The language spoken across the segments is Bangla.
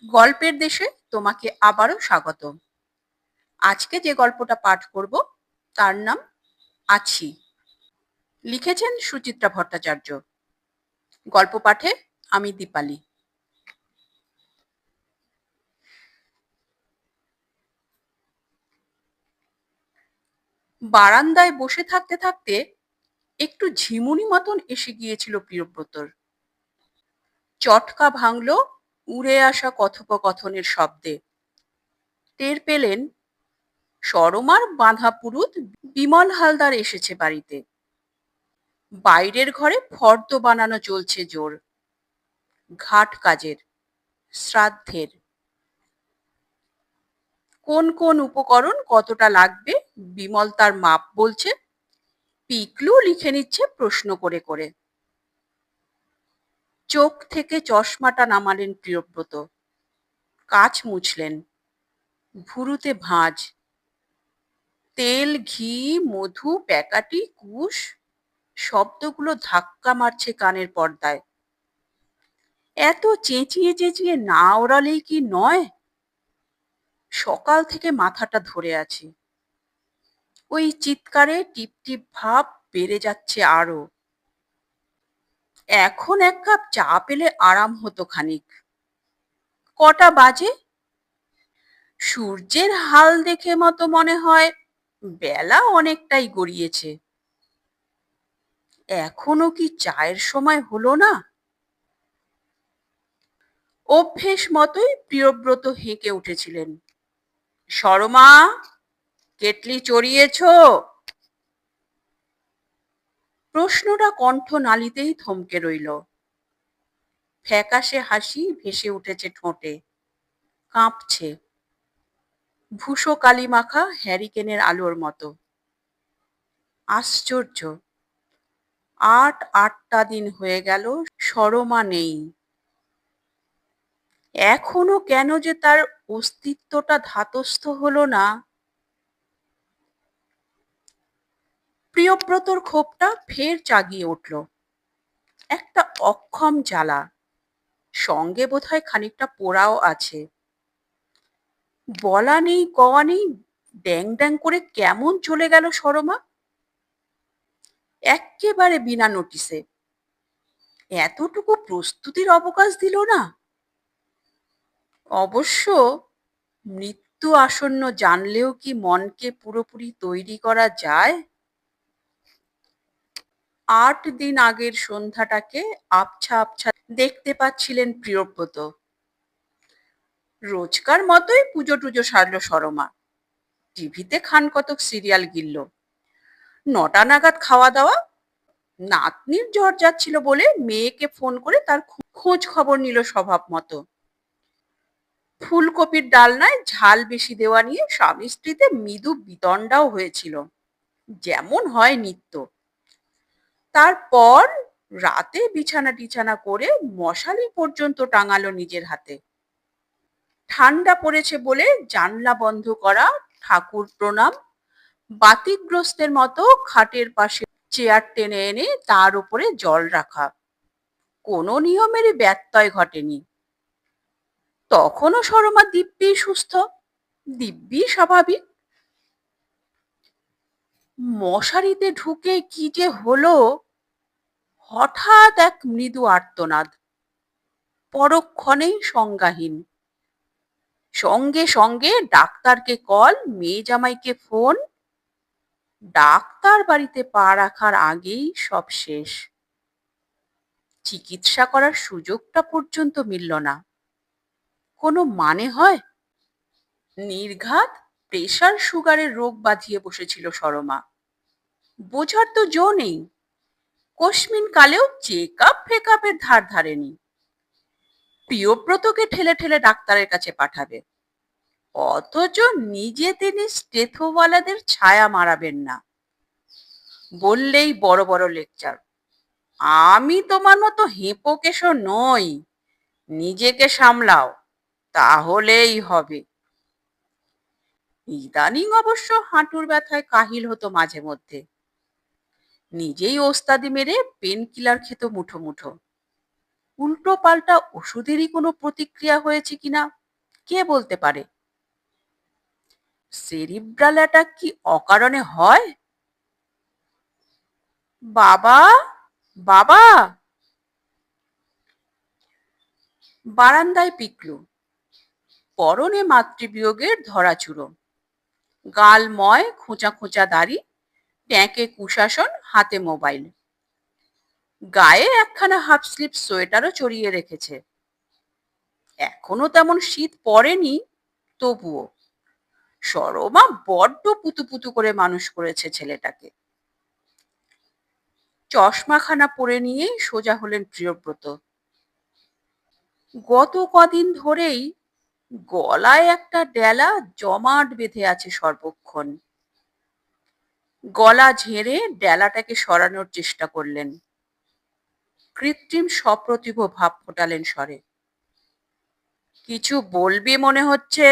গল্পের দেশে তোমাকে আবারও স্বাগত। আজকে যে গল্পটা পাঠ করব তার নাম আছি। লিখেছেন সুচিত্রা ভট্টাচার্য। গল্প পাঠে আমি দীপালি। বারান্দায় বসে থাকতে থাকতে একটু ঝিমুনি মতন এসে গিয়েছিল প্রিয়ব্রতর। চটকা ভাঙলো উড়ে আসা কথোপকথনের শব্দে। টের পেলেন সরমার বাঁধা পুরুত বিমল হালদার এসেছে বাড়িতে। বাইরের ঘরে ফর্দ বানানো চলছে জোর, ঘাট কাজের, শ্রাদ্ধের। কোন কোন উপকরণ কতটা লাগবে বিমল তার মাপ বলছে, পিকলু লিখে নিচ্ছে প্রশ্ন করে করে। চোখ থেকে চশমাটা নামালেন প্রিয়ব্রত, কাঁচ মুছলেন। ভুরুতে ভাঁজ, তেল, ঘি, মধু, প্যাকাটি, কুশ, শব্দগুলো ধাক্কা মারছে কানের পর্দায়। এত চেঁচিয়ে চেঁচিয়ে না ওড়ালেই কি নয়? সকাল থেকে মাথাটা ধরে আছি। ওই চিৎকারে টিপ টিপ ভাব বেড়ে যাচ্ছে আরো। এখন এক কাপ চা পেলে আরাম হতো খানিক। কটা বাজে? সূর্যের হাল দেখে মতো মনে হয় বেলা অনেকটাই গড়িয়েছে। এখনো কি চায়ের সময় হলো না? অভ্যেস মতোই প্রিয়ব্রত হেঁকে উঠেছিলেন। সরমা, কেটলি চড়িয়েছো? প্রশ্নটা কণ্ঠ নালিতেই থমকে রইল। ফ্যাকাশে হাসি ভেসে উঠেছে ঠোঁটে, কাঁপছে। ভুসো কালি মাখা হ্যারিকেনের আলোর মতো। আশ্চর্য, আটটা দিন হয়ে গেল সরমা নেই। এখনো কেন যে তার অস্তিত্বটা ধাতস্থ হলো না। প্রিয়ব্রতর ক্ষোভটা ফের জাগিয়ে উঠল। একটা অক্ষম জ্বালা, সঙ্গে বোধহয় খানিকটা পোড়াও আছে। বলা নেই কওয়া নেই, ড্যাং ড্যাং করে কেমন চলে গেল সরমা, এক্কেবারে বিনা নোটিসে। এতটুকু প্রস্তুতির অবকাশ দিল না। অবশ্য মৃত্যু আসন্ন জানলেও কি মনকে পুরোপুরি তৈরি করা যায়? ৮ দিন আগের সন্ধ্যাটাকে আবছা আবছা দেখতে পাচ্ছিলেন প্রিয়ব্রত। রোজকার মতোই পুজো টুজো সারল সরমা। টিভিতে খান কতক সিরিয়াল গিলল। ৯টা নাগাদ খাওয়া দাওয়া। নাতনির জ্বর যাচ্ছিল বলে মেয়েকে ফোন করে তার খোঁজ খবর নিল স্বভাব মতো। ফুলকপির ডালনায় ঝাল বেশি দেওয়া নিয়ে স্বামী স্ত্রীতে মৃদু বিতণ্ডাও হয়েছিল, যেমন হয় নিত্য। তারপর রাতে বিছানা টিছানা করে মশারি পর্যন্ত টাঙালো নিজের হাতে। ঠান্ডা পড়েছে বলে জানলা বন্ধ করা, ঠাকুর প্রণাম, বাতিগ্রস্তের মতো খাটের পাশে চেয়ার টেনে এনে তার উপরে জল রাখা। কোনো নিয়মেরই ব্যত্যয় ঘটেনি। তখনও সরমা দিব্যি সুস্থ, দিব্যি স্বাভাবিক। মশারিতে ঢুকে কি যে হলো, হঠাৎ এক মৃদু আর্তনাদ, পরক্ষণেই সংজ্ঞাহীন। সঙ্গে সঙ্গে ডাক্তারকে কল, মেয়ে জামাইকে ফোন। ডাক্তার বাড়িতে পা রাখার আগেই সব শেষ। চিকিৎসা করার সুযোগটা পর্যন্ত মিলল না। কোনো মানে হয়? নির্ঘাত প্রেশার সুগারের রোগ বাঁধিয়ে বসেছিল সরমা। বোঝার তো জো নেই। কস্মিন কালেও চেক আপ ফেকআপের ধার ধারেনি। প্রিয়ব্রতকে ঠেলে ঠেলে ডাক্তারের কাছে পাঠাবে, অথচ নিজে তিনি স্টেথোওয়ালাদের ছায়া মারাবেন না। বললেই বড় বড় লেকচার। আমি তোমার মতো হেঁপোকেশো নই, নিজেকে সামলাও, তাহলেই হবে। ইদানিং অবশ্য হাঁটুর ব্যথায় কাহিল হতো মাঝে মধ্যে। নিজেই ওস্তাদি মেরে পেন কিলার খেত মুঠো মুঠো। উল্টো পাল্টা ওষুধেরই কোনো প্রতিক্রিয়া হয়েছে কিনা কে বলতে পারে? সেরিব্রাল অ্যাটাক কি অকারণে হয়? বাবা, বাবা! বারান্দায় পিকলু, পরনে মাতৃবিয়োগের ধরাচুরো, গালময় খোঁচা খোঁচা দাড়ি, ট্যাঁকে কুশাসন, হাতে মোবাইল, গায়ে একখানা হাফ স্লিভ সোয়েটারও চড়িয়ে রেখেছে। এখনো তেমন শীত পড়েনি, তবুও সরমা বড্ড পুতু করে মানুষ করেছে ছেলেটাকে। চশমাখানা পরে নিয়েই সোজা হলেন প্রিয়ব্রত। গত কদিন ধরেই গলায় একটা ডেলা জমাট বেঁধে আছে সর্বক্ষণ। গলা ঝেড়ে ডেলাটাকে সরানোর চেষ্টা করলেন। কৃত্রিম সপ্রতিভ ভাব ফোটালেন স্বরে। কিছু বলবি মনে হচ্ছে।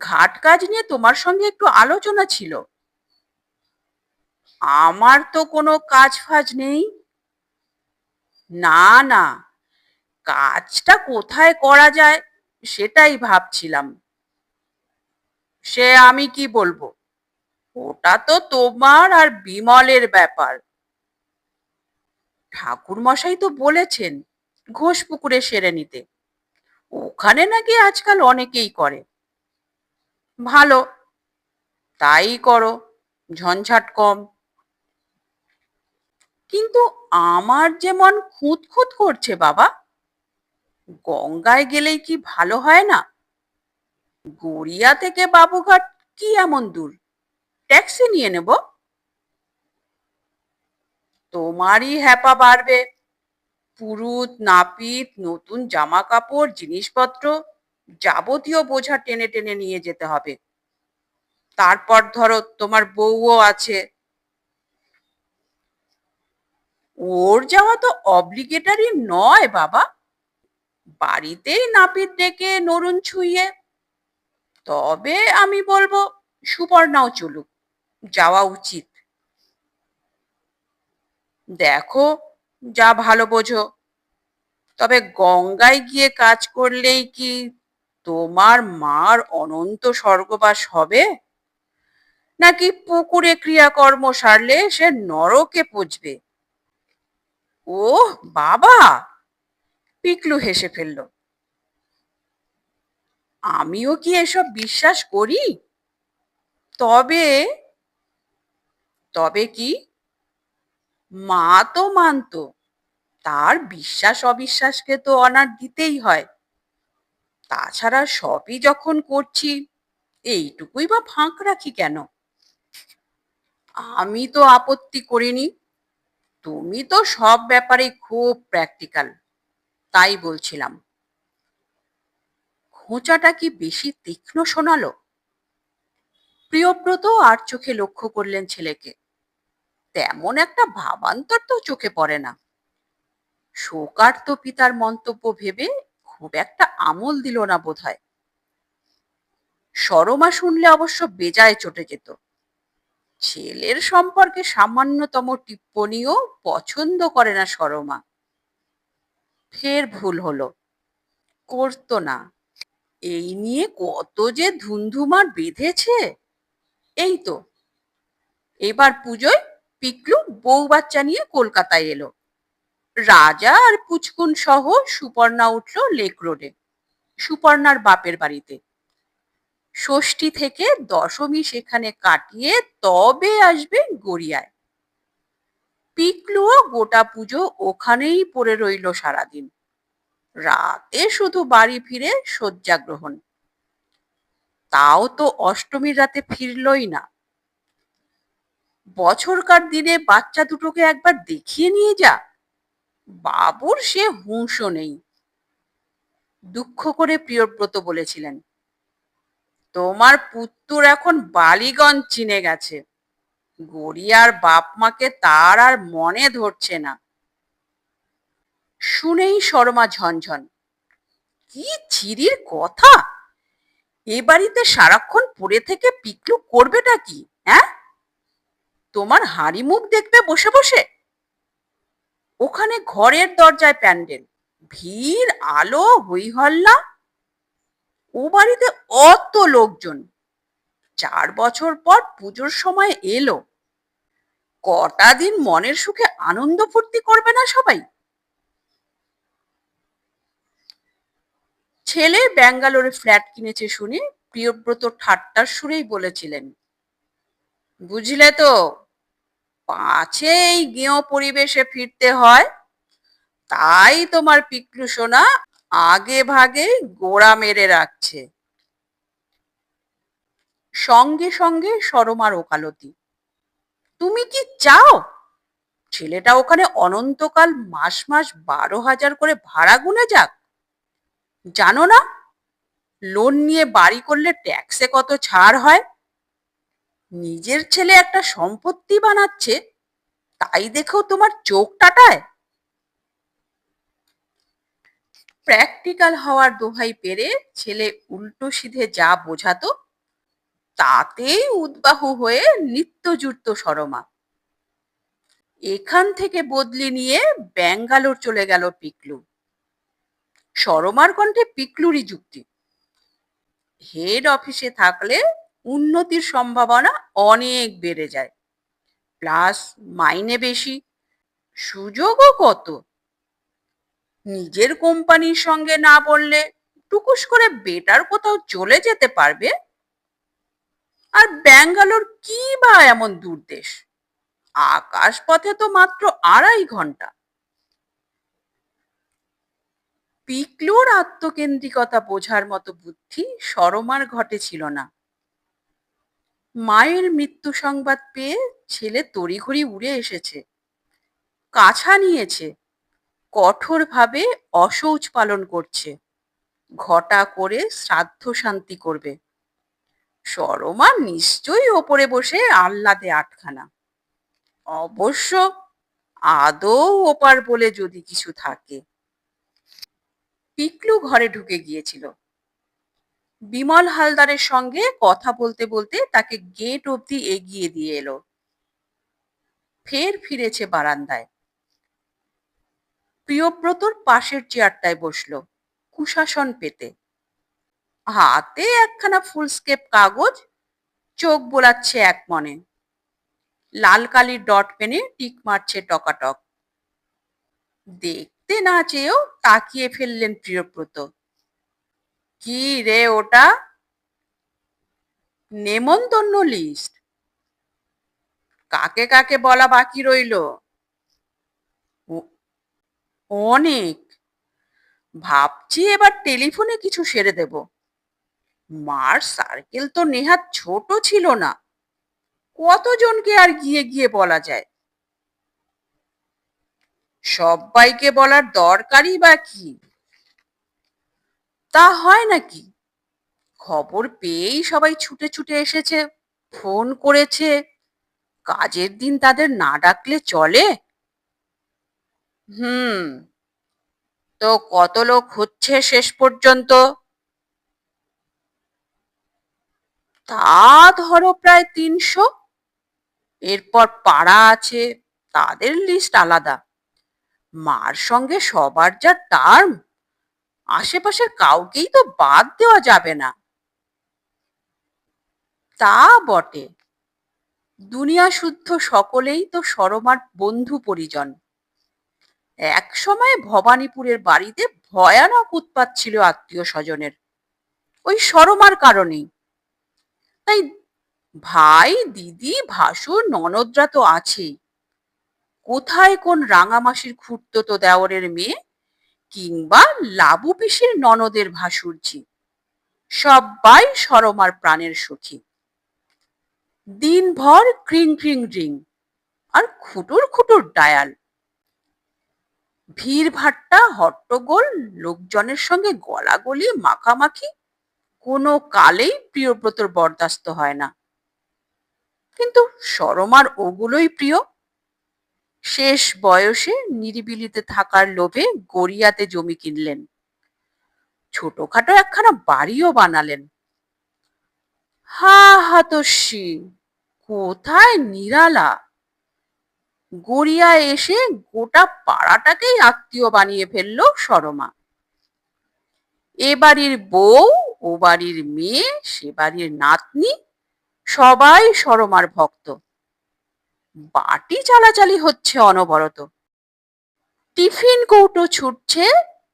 ঘাট কাজ নিয়ে তোমার সঙ্গে একটু আলোচনা ছিল। আমার তো কোনো কাজ ফাজ নেই। না না, কাজটা কোথায় করা যায় সেটাই ভাবছিলাম। সে আমি কি বলবো, ওটা তো তোমার আর বিমলের ব্যাপার। ঠাকুর মশাই তো বলেছেন ঘোষপুকুরে সেরে নিতে। ওখানে নাকি আজকাল অনেকেই করে। ভালো, তাই করো, ঝঞ্ঝাট কম। কিন্তু আমার যেমন খুঁত খুঁত করছে বাবা। গঙ্গায় গেলেই কি ভালো হয় না? গড়িয়া থেকে বাবুঘাট কি এমন দূর? ট্যাক্সি নিয়ে নেব। তোমারই হ্যাপা বাড়বে। পুরুত নাপিত, নতুন জামা কাপড়, জিনিসপত্র, যাবতীয় বোঝা টেনে টেনে নিয়ে যেতে হবে। তারপর ধরো তোমার বউও আছে। ওর যাওয়া তো অব্লিগেটারি নয় বাবা। বাড়িতেই নাপিত ডেকে নড়ুন ছুঁয়ে। তবে আমি বলবো সুপর্ণাও চলুক, যাওয়া উচিত। দেখো যা ভালো বোঝো। তবে গঙ্গায় গিয়ে কাজ করলেই কি তোমার মার অনন্ত স্বর্গবাস হবে, নাকি পুকুরে ক্রিয়াকর্ম সারলে সে নরকে পচবে? ওহ বাবা! পিকলু হেসে ফেলল। আমিও কি এসব বিশ্বাস করি? তবে তবে কি, মা তো মানতো, তার বিশ্বাস অবিশ্বাসকে তো অনার দিতেই হয়। তাছাড়া সবই যখন করছি, এইটুকুই বা ফাঁক রাখি কেন? আমি তো আপত্তি করিনি। তুমি তো সব ব্যাপারে খুব প্র্যাকটিক্যাল, তাই বলছিলাম। খোঁচাটা কি বেশি তীক্ষ্ণ শোনালো? প্রিয়ব্রত আর চোখে লক্ষ্য করলেন ছেলেকে। তেমন একটা ভাবান্তর তো চোখে পড়ে না। শোকার্ত পিতার মন্তব্য ভেবে খুব একটা আমল দিল না বোধহয়। সরমা শুনলে অবশ্য বেজায় চটে যেত। ছেলের সম্পর্কে সামান্যতম টিপ্পনিও পছন্দ করে না সরমা। ফের ভুল হলো, করতো না। এই নিয়ে কত যে ধুন্ধুমার বেঁধেছে। এই তো এবার পুজোয় পিকলু বউ বাচ্চা নিয়ে কলকাতায় এলো। রাজা আর পুচকুন সহ সুপর্ণা উঠল লেক রোডে, সুপর্ণার বাপের বাড়িতে। ষষ্ঠী থেকে দশমী সেখানে কাটিয়ে তবে আসবে গড়িয়ায়। পিকলুও গোটা পুজো ওখানেই পড়ে রইল সারাদিন। রাতে শুধু বাড়ি ফিরে শয্যা গ্রহণ। তাও তো অষ্টমীর রাতে ফিরলই না। বছরকার দিনে বাচ্চা দুটোকে একবার দেখিয়ে নিয়ে যা, বাবুর সে হুঁশও নেই। দুঃখ করে প্রিয়ব্রত বলেছিলেন, তোমার পুত্তুর এখন বালিগঞ্জ চিনে গেছে। গড়িয়ার বাপ মাকে তার আর মনে ধরছে না। শুনেই শর্মা ঝনঝন। কি চিরির কথা! এ বাড়িতে সারাক্ষণ পড়ে থেকে পিকলু করবেটা কি? হ্যাঁ, তোমার হাঁড়ি মুখ দেখবে বসে বসে? ওখানে ঘরের দরজায় প্যান্ডেল, ভিড়, আলো, হই হল্লা। ও বাড়িতে অত লোকজন, 4 বছর পর পুজোর সময় এলো, কটা দিন মনের সুখে আনন্দ ফুর্তি করবে না সবাই? ছেলে ব্যাঙ্গালোরে ফ্ল্যাট কিনেছে শুনে প্রিয়ব্রত ঠাট্টার সুরেই বলেছিলেন, বুঝলে তো, পাছে এই গেঁয়ো পরিবেশে ফিরতে হয়, তাই তোমার পিকলু সোনা আগে ভাগে গোড়া মেরে রাখছে। সঙ্গে সঙ্গে সরমার ওকালতি, তুমি কি চাও ছেলেটা ওখানে অনন্তকাল মাস মাস 12,000 করে ভাড়া গুনে যাক? জানো না লোন নিয়ে বাড়ি করলে ট্যাক্সে কত ছাড় হয়? নিজের ছেলে একটা সম্পত্তি বানাচ্ছে, তাই দেখেও তোমার চোখ টাটায়? প্র্যাকটিক্যাল হওয়ার দোহাই পেরে ছেলে উল্টো সিধে যা বোঝাতো তাতেই উদ্বাহু হয়ে নিত্য জুড়ত সরমা। এখান থেকে বদলি নিয়ে ব্যাঙ্গালোর চলে গেল পিকলু। সরমার কণ্ঠে পিকলুরই যুক্তি, হেড অফিসে থাকলে উন্নতির সম্ভাবনা অনেক বেড়ে যায়, প্লাস মাইনে বেশি, সুযোগও কত। নিজের কোম্পানির সঙ্গে না বললে টুকুস করে বেটার কোথাও চলে যেতে পারবে। আর ব্যাঙ্গালোর কি বা এমন দূর দেশ, আকাশ পথে তো মাত্র 2.5 ঘন্টা। পিকলুর আত্মকেন্দ্রিকতা বোঝার মতো বুদ্ধি সরমার ঘটে ছিল না। মায়ের মৃত্যু সংবাদ পেয়ে ছেলে তড়িঘড়ি উড়ে এসেছে, কাছা নিয়েছে, কঠোরভাবে অশৌচ পালন করছে, ঘটা করে শ্রাদ্ধ শান্তি করবে। সরমা নিশ্চয়ই ওপরে বসে আহ্লাদে আটখানা। অবশ্য আদৌ ওপার বলে যদি কিছু থাকে। পিকলু ঘরে ঢুকে গিয়েছিল। বিমল হালদারের সঙ্গে কথা বলতে বলতে তাকে গেট অবধি এগিয়ে দিয়ে এলো। ফের ফিরেছে বারান্দায়। প্রিয়ব্রতর পাশের চেয়ারটায় বসলো, কুশাসন পেতে, হাতে একখানা ফুলস্কেপ কাগজ, চোখ বোলাচ্ছে এক মনে, লাল কালির ডট পেনে টিক মারছে টকাটক। দেখতে না চেয়েও তাকিয়ে ফেললেন প্রিয়ব্রত। কি রে ওটা? নেমন্তন্ন লিস্ট। কাকে কাকে বলা বাকি রইল? অনেক। ভাবছি এবার টেলিফোনে কিছু সেরে দেব। মার সার্কেল তো নেহাত ছোট ছিল না, কতজনকে আর গিয়ে গিয়ে বলা যায়? সবাইকে বলার দরকারই বা কি? তা হয় নাকি? খবর পেয়েই সবাই ছুটে ছুটে এসেছে, ফোন করেছে, কাজের দিন তাদের না ডাকলে চলে? হুম, তো কত লোক হচ্ছে শেষ পর্যন্ত? তা ধরো প্রায় 300। এরপর পাড়া আছে, তাদের লিস্ট আলাদা। মার সঙ্গে সবার যা টার্ম, আশেপাশের কাউকেই তো বাদ দেওয়া যাবে না। তা বটে, দুনিয়া শুদ্ধ সকলেই তো সরমার বন্ধু পরিজন। এক সময় ভবানীপুরের বাড়িতে ভয়ানক উৎপাত ছিল আত্মীয় স্বজনের, ওই সরমার কারণেই। তাই ভাই, দিদি, ভাসুর, ননদরা তো আছেই। কোথায় কোন রাঙামাসির খুড়তো দেওরের মেয়ে, কিংবা লাবু পিসির ননদের ভাসুরঝি, সবাই সরমার প্রাণের সখী। দিনভর ক্রিং ক্রিং রিং আর খুটুর খুটুর ডায়াল। ভিড় ভাট্টা, হট্টগোল, লোকজনের সঙ্গে গলাগলি, মাখামাখি কোনো কালেই প্রিয়ব্রতর বরদাস্ত হয় না। কিন্তু সরমার ওগুলোই প্রিয়। শেষ বয়সে নিরিবিলিতে থাকার লোভে গড়িয়াতে জমি কিনলেন, ছোটখাটো একখানা বাড়িও বানালেন। হা হাতস্যি, কোথায় নিরালা! গড়িয়া এসে গোটা পাড়াটাকেই আত্মীয় বানিয়ে ফেললো সরমা। এ বাড়ির বউ, ও বাড়ির মেয়ে, সে বাড়ির নাতনি, সবাই সরমার ভক্ত। বাটি চালাচালি হচ্ছে অনবরত। টিফিন কৌটো ছুটছে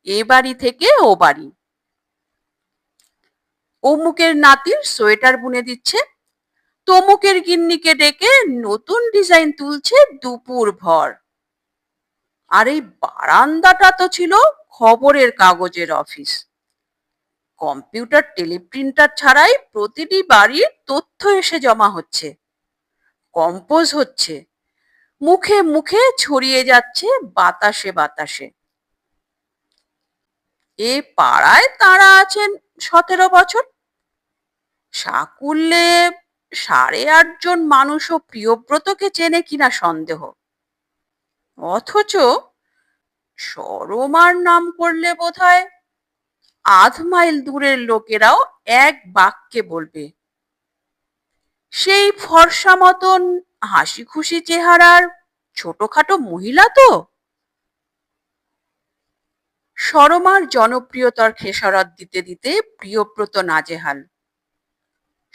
এ বাড়ি থেকে ও বাড়ি। অমুকের নাতির সোয়েটার বুনে দিচ্ছে, তমুকের গিন্নিকে ডেকে নতুন ডিজাইন তুলছে দুপুর ভর। আর এই বারান্দাটা তো ছিল খবরের কাগজের অফিস। কম্পিউটার টেলিপ্রিন্টার ছাড়াই প্রতিটি বাড়ির তথ্য এসে জমা হচ্ছে, কম্পোজ হচ্ছে, মুখে মুখে ছড়িয়ে যাচ্ছে বাতাসে বাতাসে। এ পাড়ায় তারা আছেন 17 বছর। সাকুল্যে 8.5 জন মানুষও প্রিয়ব্রতকে চেনে কিনা সন্দেহ। অথচ সরমার নাম করলে বোধহয় 1/2 মাইল দূরের লোকেরাও এক বাক্যে বলবে, সেই ফর্সা মতন হাসি খুশি চেহারার ছোটখাটো মহিলা তো। সরমার জনপ্রিয়তার খেসারত দিতে দিতে প্রিয়ব্রত নাজেহাল।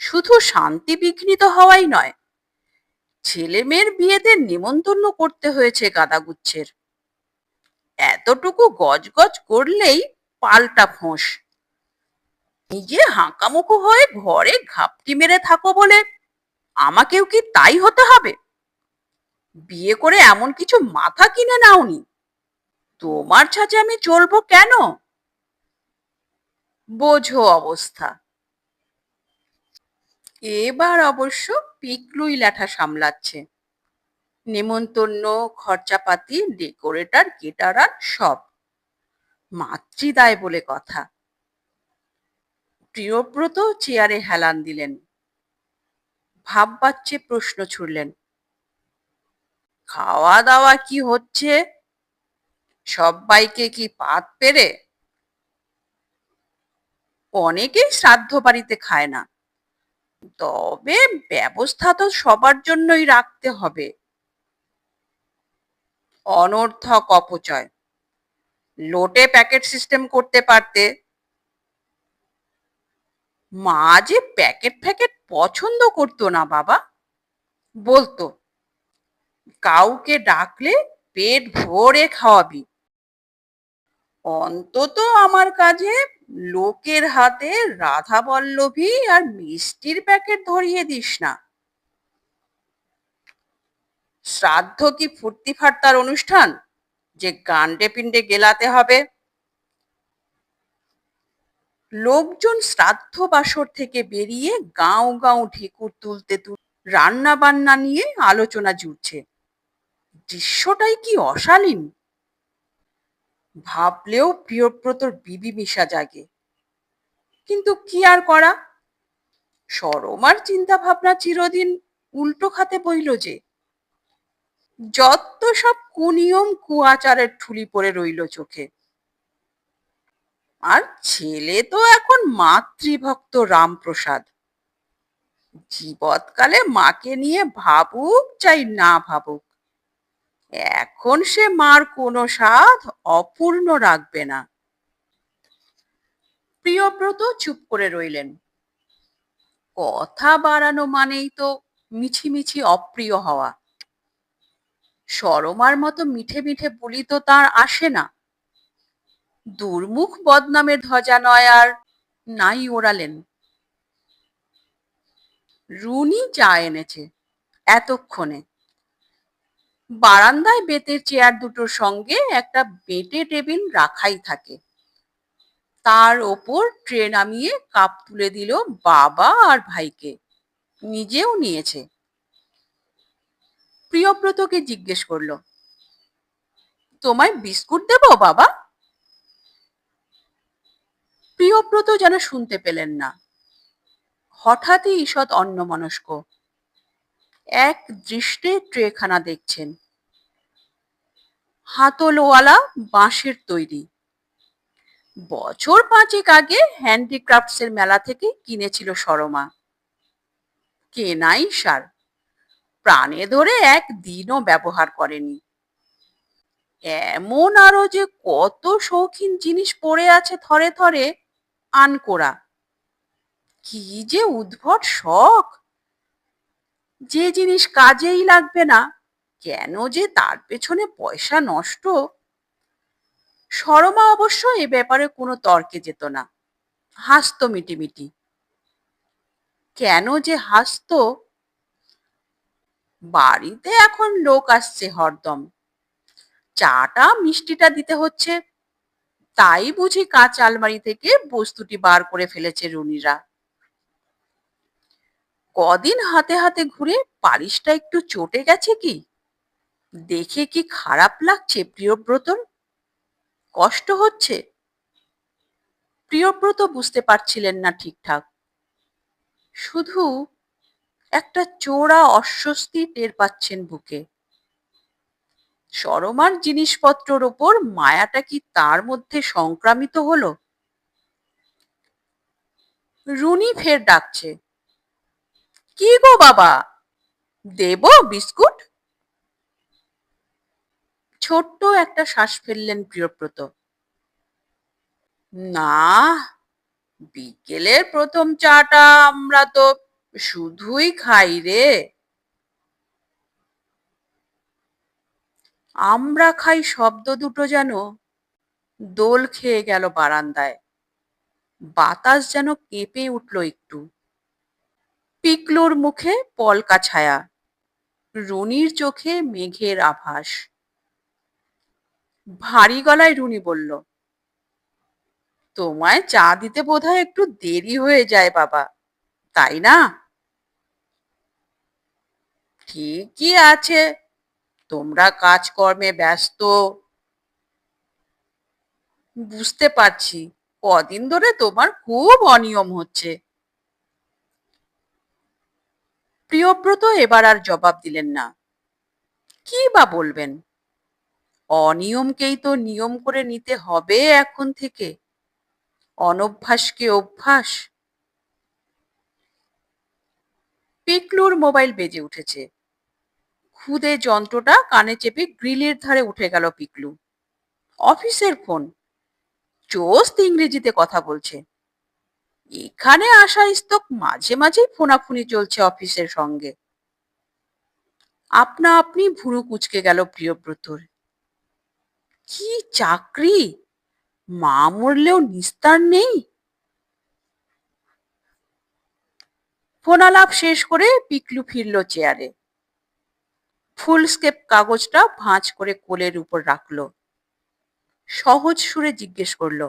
শুধু শান্তি বিঘ্নিত হওয়াই নয়, ছেলে মেয়ের বিয়েতে নেমন্তন্ন করতে হয়েছে গাদাগুচ্ছের। এতটুকু গজগজ করলেই পাল্টা ফোঁস। নিজে হাঁকামুখো হয়ে ঘরে ঘাপটি মেরে থাকো বলে আমাকেও কি তাই হতে হবে? বিয়ে করে এমন কিছু মাথা কিনে নাওনি, তোমার ছাঁচে আমি চলবো কেন? বোঝো অবস্থা। এবার অবশ্য পিকলুই ল্যাঠা সামলাচ্ছে। নেমন্তন্ন, খরচাপাতি, ডেকোরেটর, কেটারার সব মাতৃদায় বলে কথা। প্রিয়ব্রত চেয়ারে হেলান দিলেন, ভাব বাচ্চে প্রশ্ন ছুড়লেন, খাওয়া দাওয়া কি হচ্ছে? সব্বাইকে কি পাত পেরে? অনেকেই শ্রাদ্ধ বাড়িতে খায় না, তবে ব্যবস্থা তো সবার জন্যই রাখতে হবে। অনর্থক অপচয়। লোটে প্যাকেট সিস্টেম করতে পারতে। মা যে প্যাকেট ফ্যাকেট পছন্দ করতো না বাবা, বলতো কাউকে ডাকলে পেট ভরে খাওয়াবি, অন্তত আমার কাজে লোকের হাতে রাধাবল্লভী আর মিষ্টির প্যাকেট ধরিয়ে দিস না। শ্রাদ্ধ কি ফুর্তি ফার্তার অনুষ্ঠান যে গান্ডে পিণ্ডে গেলাতে হবে? লোকজন শ্রাদ্ধ বাসর থেকে বেরিয়ে গাঁও গাঁও ঢেকুর তুলতে তুলতে রান্না বান্না নিয়ে আলোচনা জুড়ছে। দৃশ্যটাই কি অশালীন! ভাবলেও প্রিয়ব্রতর বিবি মিশা জাগে। কিন্তু কি আর করা, সরমার চিন্তা ভাবনা চিরদিন উল্টো খাতে বইল যে। যত সব কুনিয়ম কুয়াচারের ঠুলি পড়ে রইল চোখে। আর ছেলে তো এখন মাতৃভক্ত রামপ্রসাদ। জীবৎকালে মাকে নিয়ে ভাবুক চাই না ভাবুক, এখন সে মার কোনো স্বাদ অপূর্ণ রাখবে না। প্রিয়ব্রত চুপ করে রইলেন। কথা বাড়ানো মানেই তো মিছিমিছি অপ্রিয় হওয়া। সরমার মতো মিঠে মিঠে বুলি তো তার আসে না। দুর্মুখ বদনামের ধ্বজা নয় আর নাই ওড়ালেন। রুনি চা এনেছে এতক্ষণে। বারান্দায় বেতের চেয়ার দুটোর সঙ্গে একটা বেটে টেবিল রাখাই থাকে। তার ওপর ট্রে নামিয়ে কাপ তুলে দিল বাবা আর ভাইকে, নিজেও নিয়েছে। প্রিয়ব্রতকে জিজ্ঞেস করলো, তোমায় বিস্কুট দেবো বাবা? প্রিয়ব্রত যেন শুনতে পেলেন না। হঠাৎই ঈষৎ অন্যমনস্ক। এক দৃষ্টে ট্রেখানা দেখছেন। হাতলওয়ালা, বাঁশের তৈরি। বছর 5 আগে হ্যান্ডিক্রাফটসের মেলা থেকে কিনেছিল সরমা। কেনাই সার। প্রাণে ধরে একদিনও ব্যবহার করেনি। এমন আরো যে কত শৌখিন জিনিস পড়ে আছে থরে থরে, আনকোরা। কি যে উদ্ভট শখ! যে জিনিস কাজেই লাগবে না, কেন যে তার পেছনে পয়সা নষ্ট! সরমা অবশ্য এ ব্যাপারে কোনো তর্কে যেত না, হাসতো মিটিমিটি। কেন যে হাসতো! বাড়িতে এখন লোক আসছে হরদম, চাটা মিষ্টিটা দিতে হচ্ছে, তাই বুঝি কাঁচ আলমারি থেকে বস্তুটি বার করে ফেলেছে রুনিরা। কদিন হাতে হাতে ঘুরে পালিশটা একটু চটে গেছে কি, দেখে কি খারাপ লাগছে প্রিয়ব্রতর? কষ্ট হচ্ছে? প্রিয়ব্রত বুঝতে পারছিলেন না ঠিকঠাক। শুধু একটা চোরা অস্বস্তি টের পাচ্ছেন বুকে। সরমার জিনিসপত্রর ওপর মায়াটা কি তার মধ্যে সংক্রামিত হলো? রুনি ফের ডাকছে, কি গো বাবা, দেব বিস্কুট? ছোট্ট একটা শ্বাস ফেললেন প্রিয়ব্রত। না, বিকেলের প্রথম চাটা আমরা তো শুধুই খাই রে। আমরা খাই শব্দ দুটো যেন দোল খেয়ে গেল বারান্দায়। বাতাস যেন কেঁপে উঠল একটু। পিকলুর মুখে পলকা ছায়া, রুনির চোখে মেঘের আভাস। ভারী গলায় রুনি বলল, তোমায় চা দিতে বোধহয় একটু দেরি হয়ে যায় বাবা, তাই না? ঠিকই আছে, তোমরা কাজকর্মে ব্যস্ত, বুঝতে পারছি। কদিন ধরে তোমার খুব অনিয়ম হচ্ছে। প্রিয়ব্রত এবার আর জবাব দিলেন না। কি বা বলবেন? অনিয়মকেই তো নিয়ম করে নিতে হবে এখন থেকে, অনভ্যাসকে অভ্যাস। পিকলুর মোবাইল বেজে উঠেছে। খুদে যন্ত্রটা কানে চেপে গ্রিলের ধারে উঠে গেল পিকলু। অফিসের ফোন, চোস্ত ইংরেজিতে কথা বলছে। এখানে আসা স্তক মাঝে মাঝেই ফোনাফুনি চলছে অফিসের সঙ্গে। আপনা আপনি ভুরু কুচকে গেল প্রিয়ব্রতর। কি চাকরি! মা মরলেও নিস্তার নেই। ফোনালাপ শেষ করে পিকলু ফিরল চেয়ারে। ফুলস্কেপ কাগজটা ভাঁজ করে কোলের উপর রাখলো। সহজ সুরে জিজ্ঞেস করলো,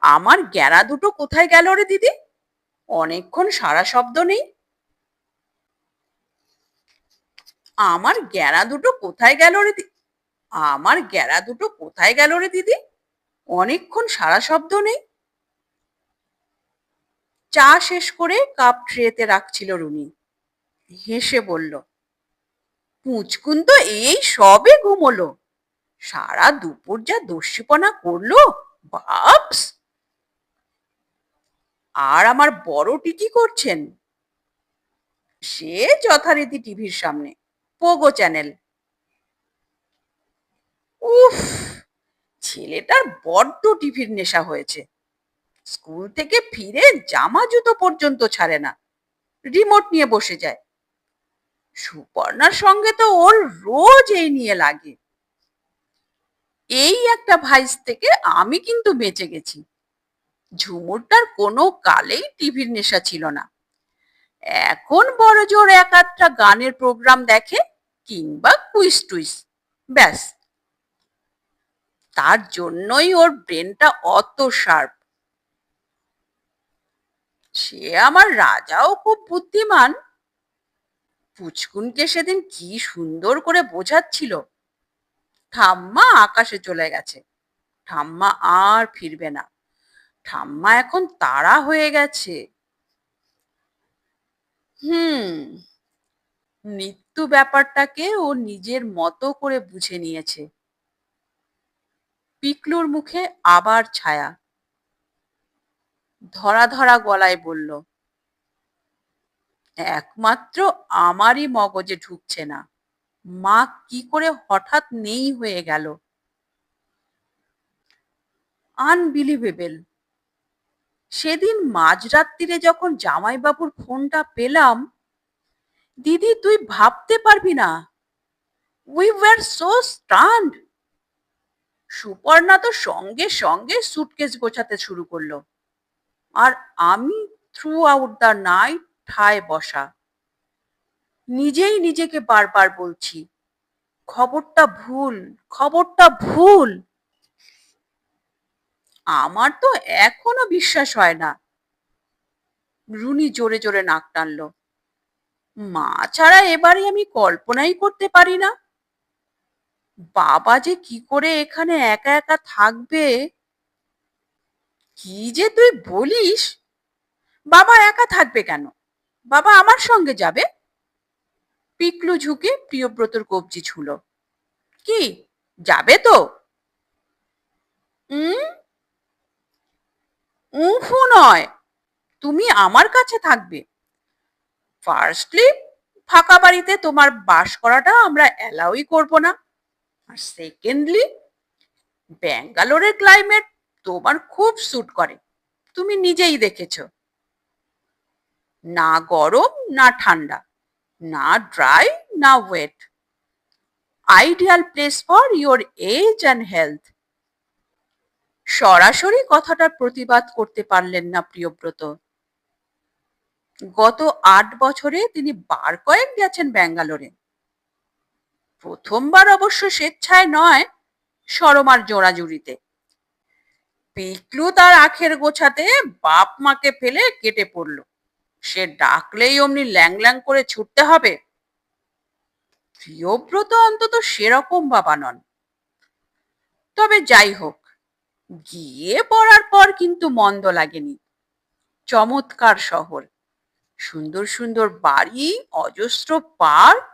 আমার গ্যারা দুটো কোথায় গেল রে দিদি? অনেকক্ষণ সারা শব্দ নেই। আমার গ্যারা দুটো কোথায় গেল রে আমার গ্যারা দুটো কোথায় গেল রে দিদি? অনেকক্ষণ সারা শব্দ নেই। চা শেষ করে কাপ ট্রেতে রাখছিল রুনি। হেসে বলল, পুচকুন তো এই সবে ঘুমোলো, সারা দুপুর যা দস্যিপনা করলো, বাপস! আর আমার বড় টিটি করছেন, সে যথারীতি টিভির সামনে, পোগো চ্যানেল। উফ, ছেলেটার বড্ড টিভির নেশা হয়েছে। স্কুল থেকে ফিরে জামা জুতো পর্যন্ত ছাড়ে না, রিমোট নিয়ে বসে যায়। সুপর্ণার সঙ্গে তো ওর রোজ এই নিয়ে লাগে। এই একটা ভাইস থেকে আমি কিন্তু বেঁচে গেছি। ঝুমুরটার কোনো কালেই টিভির নেশা ছিল না। এখন বড় জোর এক আধটা গানের প্রোগ্রাম দেখে, কিংবা কুইজ টুইজ, ব্যাস। তার জন্যই ওর ব্রেনটা অত শার্প। সে আমার রাজাও খুব বুদ্ধিমান। পুচকুনকে সেদিন কি সুন্দর করে বোঝাচ্ছিল, ঠাম্মা আকাশে চলে গেছে, ঠাম্মা আর ফিরবে না, ঠাম্মা এখন তারা হয়ে গেছে। হুম, মৃত্যু ব্যাপারটাকে ও নিজের মতো করে বুঝে নিয়েছে। পিকলুর মুখে আবার ছায়া, ধরা ধরা গলায় বলল, একমাত্র আমারই মগজে ঢুকছে না, মা কি করে হঠাৎ নেই হয়ে গেল। আনবিলিভেবল। সেদিন মাঝরাত্তিরে যখন জামাইবাবুর ফোনটা পেলাম, দিদি তুই ভাবতে পারবি না, we were so stand. Suparna তো সঙ্গে সঙ্গে সুটকেস গোছাতে শুরু করলো, আর আমি থ্রু আউট দ্য নাইট ঠায় বসা, নিজেই নিজেকে বারবার বলছি, খবরটা ভুল, খবরটা ভুল। আমার তো এখনো বিশ্বাস হয় না। রুনি জোরে জোরে নাক টানলো। মা ছাড়া এবারে আমি কল্পনাই করতে পারি না, বাবা যে কি করে এখানে একা একা থাকবে। কি যে তুই বলিস, বাবা একা থাকবে কেন, বাবা আমার সঙ্গে যাবে। পিকলু ঝুঁকে প্রিয়ব্রতর কবজি ছুঁলো। কি, যাবে তো? উম উফু নয়, তুমি আমার কাছে থাকবে। ফার্স্টলি, ফাঁকা বাড়িতে তোমার বাস করাটা আমরা অ্যালাউই করব না। আর সেকেন্ডলি, ব্যাঙ্গালোরের ক্লাইমেট তোমার খুব স্যুট করে, তুমি নিজেই দেখেছো। না গরম না ঠান্ডা, না ড্রাই না wet, ideal place for your age and health. সরাসরি কথাটার প্রতিবাদ করতে পারলেন না প্রিয়ব্রত। গত 8 বছরে তিনি বার কয়েক গেছেন ব্যাঙ্গালোরে। প্রথমবার অবশ্য স্বেচ্ছায় নয়, সরমার জোড়াজুড়িতে। পিকলু তার আখের গোছাতে বাপ মাকে ফেলে কেটে পড়ল, সে ডাকলেই অমনি ল্যাং ল্যাং করে ছুটতে হবে। প্রিয়ব্রত অন্তত সেরকম বাবা নন। তবে যাই হোক, গিয়ে পড়ার পর কিন্তু মন্দ লাগেনি। চমৎকার শহর, সুন্দর সুন্দর বাড়ি, অজস্র পার্ক,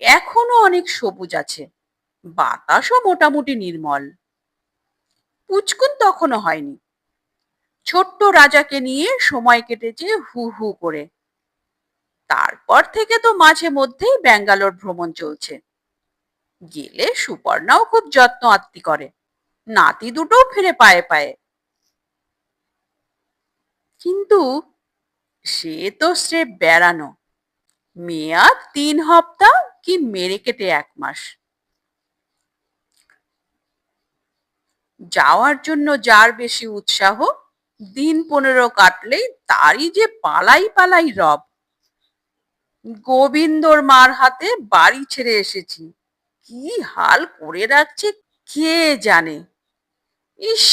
এখনো অনেক সবুজ আছে, বাতাসও মোটামুটি নির্মল। পুচকুন তখনও হয়নি। ছোট্ট রাজাকে নিয়ে সময় কেটেছে হু হু করে। তারপর থেকে তো মাঝে মধ্যেই ব্যাঙ্গালোর ভ্রমণ চলছে। গেলে সুপর্ণাও খুব যত্ন আত্তি করে, নাতি দুটোও ফিরে পায়ে পায়ে। কিন্তু সে তো স্রেফ বেড়ানো, মেয়াদ 3 হপ্তাহ কি মেরে কেটে 1 মাস। যাওয়ার জন্য যার বেশি উৎসাহ, দিন 15 কাটলেই তারই যে পালাই পালাই রব। গোবিন্দর মার হাতে বাড়ি ছেড়ে এসেছি, কি হাল করে রাখছে কে জানে। ইস,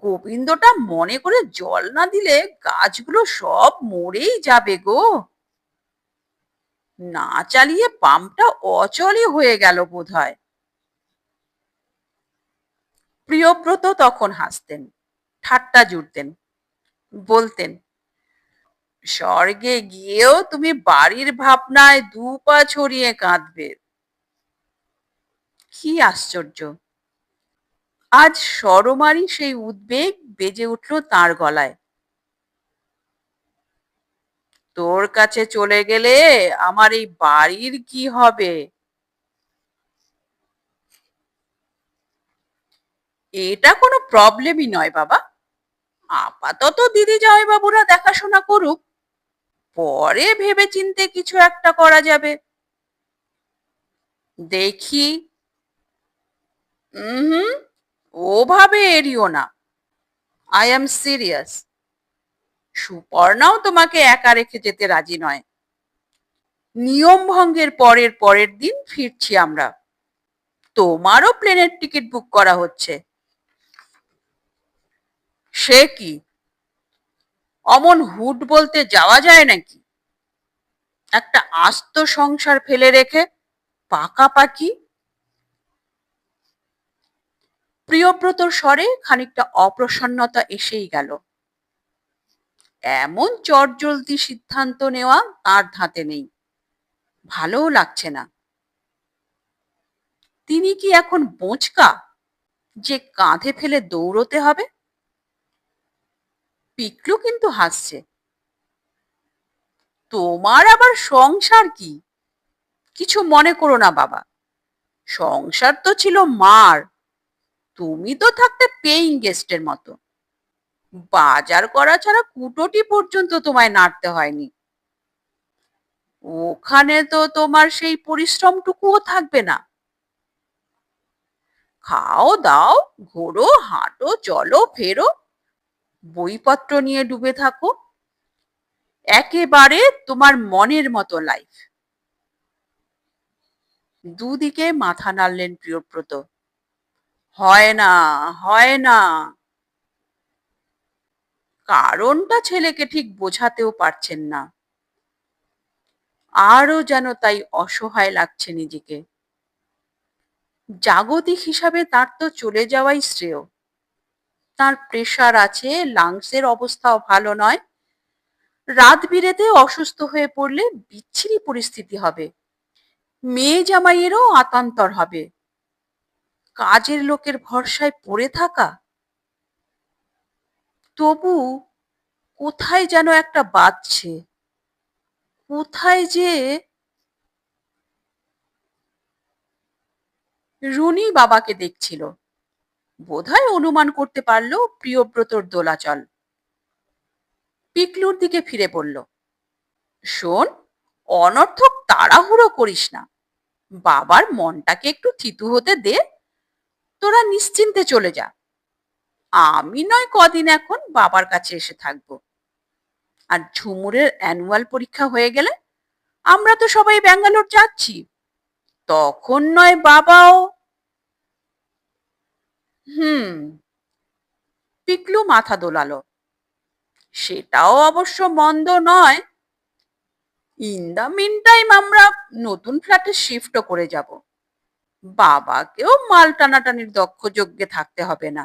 গোবিন্দটা মনে করে জল না দিলে গাছগুলো সব মরেই যাবে গো। না চালিয়ে পাম্পটা অচলই হয়ে গেল বোধহয়। প্রিয়ব্রত তখন হাসতেন, ঠাট্টা জুড়তেন, বলতেন, স্বর্গে গিয়েও তুমি বাড়ির ভাবনায় 2 পা ছড়িয়ে কাঁদবে। কি আশ্চর্য, আজ সরমারই সেই উদ্বেগ বেজে উঠল তার গলায়। তোর কাছে চলে গেলে আমার এই বাড়ির কি হবে? এটা কোনো প্রবলেমই নয় বাবা, আপাতত দিদি জামাইবাবুরা দেখাশোনা করুক, পরে ভেবেচিন্তে কিছু একটা করা যাবে। দেখি। হুম, ওভাবে এড়িও না, আই এম সিরিয়াস। সুপর্ণাও তোমাকে একা রেখে যেতে রাজি নয়। নিয়ম ভঙ্গের পরের পরের দিন ফিরছি আমরা, তোমারও প্লেনের টিকিট বুক করা হচ্ছে। সে কি, অমন হুট বলতে যাওয়া যায় নাকি? একটা আস্ত সংসার ফেলে রেখে পাকাপাকি। প্রিয়ব্রতর স্বরে খানিকটা অপ্রসন্নতা এসেই গেল। এমন চটজলদি সিদ্ধান্ত নেওয়া তার ধাতে নেই, ভালোও লাগছে না। তিনি কি এখন বোঁচকা যে কাঁধে ফেলে দৌড়তে হবে? পিকলু কিন্তু হাসছে। তোমার আবার সংসার কি? কিছু মনে করো না বাবা, সংসার তো ছিল মার, তুমি তো থাকতে পেইং গেস্টের মতো, বাজার করা ছাড়া কুটোটি পর্যন্ত তোমায় নাড়তে হয়নি। ওখানে তো তোমার সেই পরিশ্রমটুকুও থাকবে না। খাও দাও, ঘোরো হাঁটো চলো ফেরো, বইপত্র নিয়ে ডুবে থাকো, একেবারে তোমার মনের মতো লাইফ। দুদিকে মাথা নাড়লেন প্রিয়ব্রত। হয় না, হয় না। কারণটা ছেলেকে ঠিক বোঝাতেও পারছেন না। আরও যেন তাই অসহায় লাগছে নিজেকে। জাগতিক হিসাবে তার তো চলে যাওয়াই শ্রেয়। তার প্রেশার আছে, লাংসের অবস্থাও ভালো নয়, রাত বিরেতে অসুস্থ হয়ে পড়লে বিচ্ছিরি পরিস্থিতি হবে, মেয়ে জামাইয়েরও আতান্তর হবে, কাজের লোকের ভরসায় পড়ে থাকা। তবু কোথায় যেন একটা বাজছে, কোথায় যে। রুনি বাবাকে দেখছিল, বোধহয় অনুমান করতে পারল প্রিয়ব্রতর দোলাচল। পিকলুর দিকে ফিরে পড়ল। শোন, অনর্থক তাড়াহুড়ো করিস না, বাবার মনটাকে একটু থিতু হতে দে, তোরা নিশ্চিন্তে চলে যা। আমি নয় কদিন এখন বাবার কাছে এসে থাকবো, আর ঝুমুরের অ্যানুয়াল পরীক্ষা হয়ে গেলে আমরা তো সবাই ব্যাঙ্গালোর যাচ্ছি, তখন নয় বাবাও। হুম। পিকলু মাথা দোলালো। সেটাও অবশ্য মন্দ নয়। ইন দা মিন টাইম আমরা নতুন ফ্ল্যাটে শিফটও করে যাব, বাবাকেও মাল টানাটানির দক্ষ যজ্ঞে থাকতে হবে না।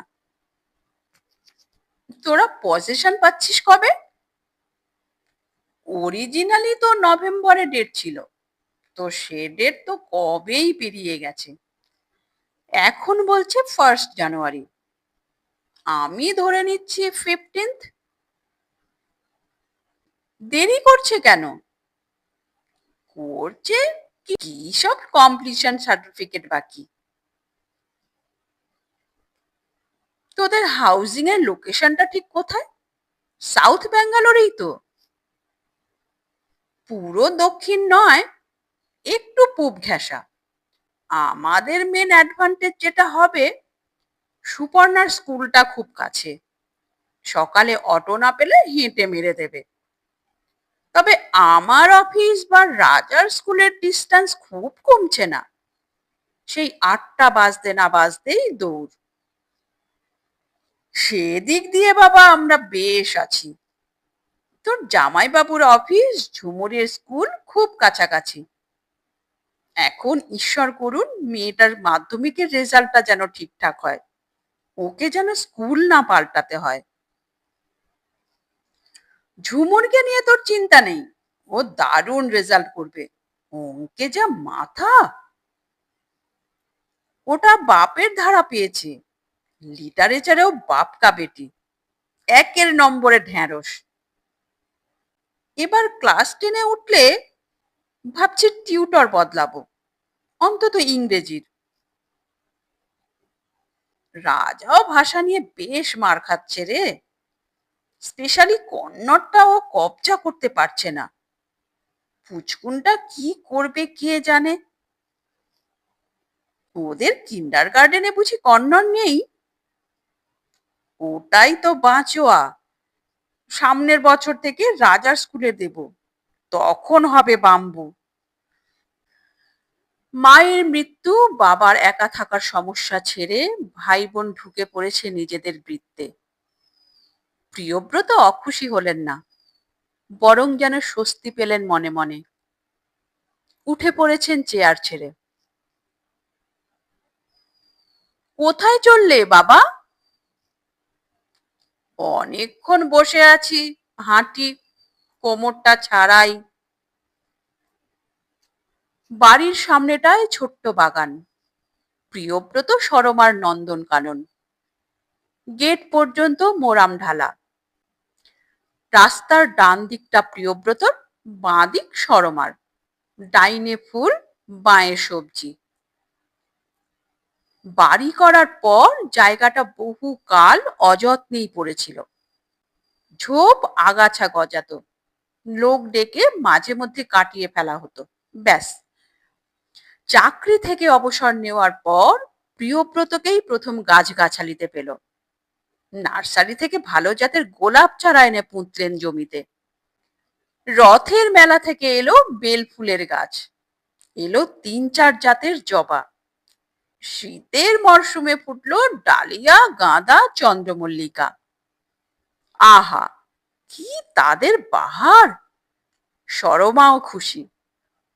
তোরা পজিশন পাচ্ছিস কবে? অরিজিনালি তো নভেম্বরে ডেট ছিল, তো সে ডেট তো কবেই পেরিয়ে গেছে। এখন বলছে 1 জানুয়ারি, আমি ধরে নিচ্ছি 15। দেরি করছে কেন? করছে কি সব কমপ্লিশন সার্টিফিকেট বাকি। তোদের হাউজিং এর লোকেশনটা ঠিক কোথায়? সাউথ ব্যাঙ্গালোরেই তো? পুরো দক্ষিণ নয়, একটু পূব ঘেঁষা। আমাদের মেন অ্যাডভান্টেজ যেটা হবে, সুপর্ণার স্কুলটা খুব কাছে, সকালে অটো না পেলে হেঁটে মেরে দেবে। তবে আমার অফিস বা রাজার স্কুলের ডিস্টেন্স খুব কমছে না, সেই 8টা বাজতে না বাজতেই দৌড়। সেদিক দিয়ে বাবা আমরা বেশ আছি। তোর জামাইবাবুর অফিস, ঝুমুরের স্কুল খুব কাছাকাছি। এখন ঈশ্বর করুন মেয়েটার মাধ্যমিকের রেজাল্টটা যেন ঠিকঠাক হয়, ওকে যেন স্কুল না পাল্টাতে হয়। ঝুমুরকে নিয়ে তোর চিন্তা নেই, ও দারুণ রেজাল্ট করবে, অঙ্কে যা মাথা। ওটা বাপের ধারা পেয়েছে, লিটারেচারেও বাপকা বেটি, 1 নম্বরে ঢ্যাঁড়স। এবার ক্লাস 10-এ উঠলে ভাবছি টিউটর বদলাবো, অন্তত ইংরেজির। রাজাও ভাষা নিয়ে বেশ মার খাচ্ছে রে, স্পেশালি কন্নড়টা ও কবজা করতে পারছে না। পুচকুনটা কি করবে কে জানে। ওদের কিন্ডার গার্ডেনে বুঝি কন্নড় নেই? ওটাই তো বাঁচোয়া, সামনের বছর থেকে রাজার স্কুলে দেব, তখন হবে বাম্বু। মায়ের মৃত্যু, বাবার একা থাকার সমস্যা ছেড়ে ভাই বোন ঢুকে পড়েছে নিজেদের বৃত্তে। প্রিয়ব্রত অখুশি হলেন না, বরং যেন স্বস্তি পেলেন মনে মনে। উঠে পড়েছেন চেয়ার ছেড়ে। কোথায় চললে বাবা? অনেকক্ষণ বসে আছি, হাঁটি, কোমরটা ছাড়াই। বাড়ির সামনেটায় ছোট্ট বাগান, প্রিয়ব্রত সরমার নন্দন কানন, গেট পর্যন্ত মোরাম ঢালা। রাস্তার ডান দিকটা প্রিয়ব্রতর, বাঁদিক সরমার, ডাইনে ফুল, বাঁয়ে সবজি। বাড়ি করার পর জায়গাটা বহুকাল অযত্নেই পড়েছিল। ঝোপ আগাছা গজাতো, লোক ডেকে মাঝে মধ্যে কাটিয়ে ফেলা হতো, ব্যাস। চাকরি থেকে অবসর নেওয়ার পর প্রিয়ব্রতকেই প্রথম গাছগাছালিতে পেল। নার্সারি থেকে ভালো জাতের গোলাপ চারা এনে পুঁতলেন জমিতে। রথের মেলা থেকে এলো বেল ফুলের গাছ, এলো ৩-৪ জাতের জবা। শীতের মরশুমে ফুটলো ডালিয়া, গাঁদা, চন্দ্রমল্লিকা। আহা, কি তাদের বাহার! সরমাও খুশি,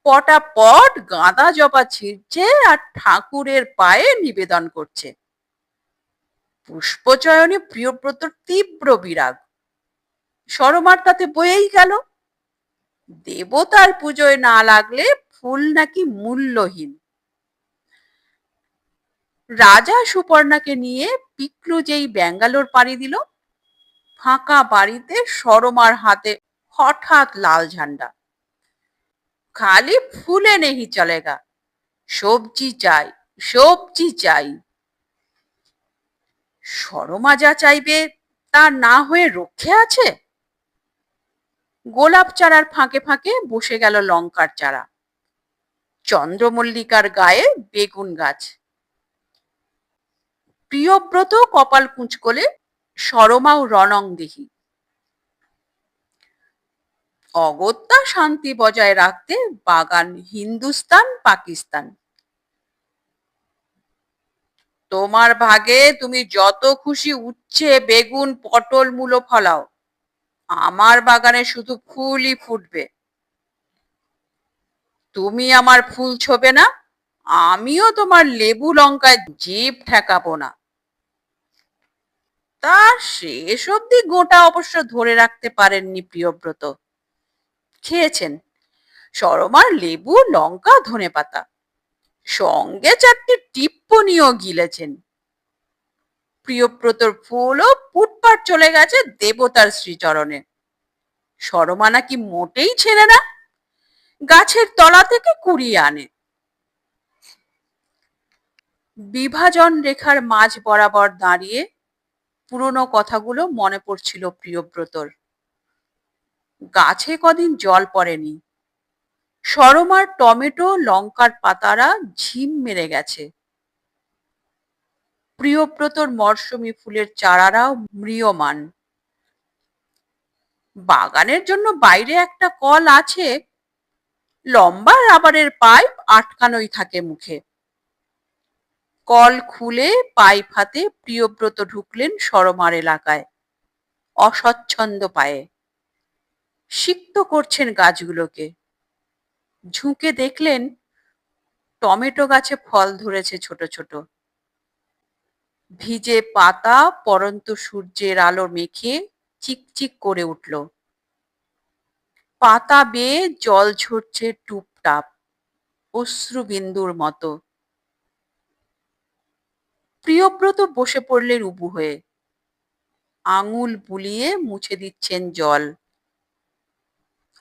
পটাপট গাঁদা জবা ছিঁড়ছে আর ঠাকুরের পায়ে নিবেদন করছে। পুষ্পচয়নে প্রিয়ব্রতর তীব্র বিরাগ। সরমার তাতে বয়েই গেল, দেবতার পুজোয় না লাগলে ফুল নাকি মূল্যহীন। রাজা সুপর্ণাকে নিয়ে পিকলু যেই ব্যাঙ্গালোর পাড়ি দিল, ফাঁকা বাড়িতে সরমার হাতে হঠাৎ লাল ঝান্ডা। খালি ফুলে নেহি চলেগা, সবজি চাই, সবজি চাই। সরমা যা চাইবে তা না হয়ে রক্ষে আছে? গোলাপ চারার ফাঁকে ফাঁকে বসে গেল লঙ্কার চারা, চন্দ্রমল্লিকার গায়ে বেগুন গাছ। প্রিয়ব্রত কপাল কুঁচকোলে, সরমাও রণং দেহি। অগত্যা শান্তি বজায় রাখতে বাগান হিন্দুস্তান পাকিস্তান। তোমার ভাগে তুমি যত খুশি উচ্ছে, বেগুন, পটল, মূলো ফলাও, আমার বাগানে শুধু ফুলই ফুটবে। তুমি আমার ফুল ছোবে না, আমিও তোমার লেবু লঙ্কায় জিভ ঠেকাবো না। তার শেষ অবধি গোটা অবশ্য ধরে রাখতে পারেননি প্রিয়ব্রত। খেয়েছেন সরমার লেবু, লঙ্কা, ধনেপাতা, সঙ্গে 4টে টিপ্পনিও গিলেছেন। প্রিয়ব্রতর ফুলও পুটপাট চলে গেছে দেবতার শ্রীচরণে। সরমা নাকি মোটেই ছেড়ে না, গাছের তলা থেকে কুড়িয়ে আনে। বিভাজন রেখার মাঝ বরাবর দাঁড়িয়ে পুরনো কথাগুলো মনে পড়ছিল প্রিয়ব্রতর। গাছে কদিন জল পড়েনি, সরমার টমেটো, লঙ্কার পাতারা ঝিম মেরে গেছে। প্রিয়ব্রতর মরশুমি ফুলের চারারাও ম্রিয়মান। বাগানের জন্য বাইরে একটা কল আছে, লম্বা রাবারের পাইপ আটকানোই থাকে মুখে। কল খুলে পাইপ হাতে প্রিয়ব্রত ঢুকলেন সরমার এলাকায়, অস্বচ্ছন্দ পায়ে। সিক্ত করছেন গাছগুলোকে। ঝুঁকে দেখলেন টমেটো গাছে ফল ধরেছে ছোট ছোট। ভিজে পাতা পরন্ত সূর্যের আলো মেখে চিকচিক করে উঠল। পাতা বেয়ে জল ঝরছে টুপটাপ, অশ্রুবিন্দুর মতো। প্রিয়ব্রত বসে পড়লেন উবু হয়ে, আঙুল বুলিয়ে মুছে দিচ্ছেন জল।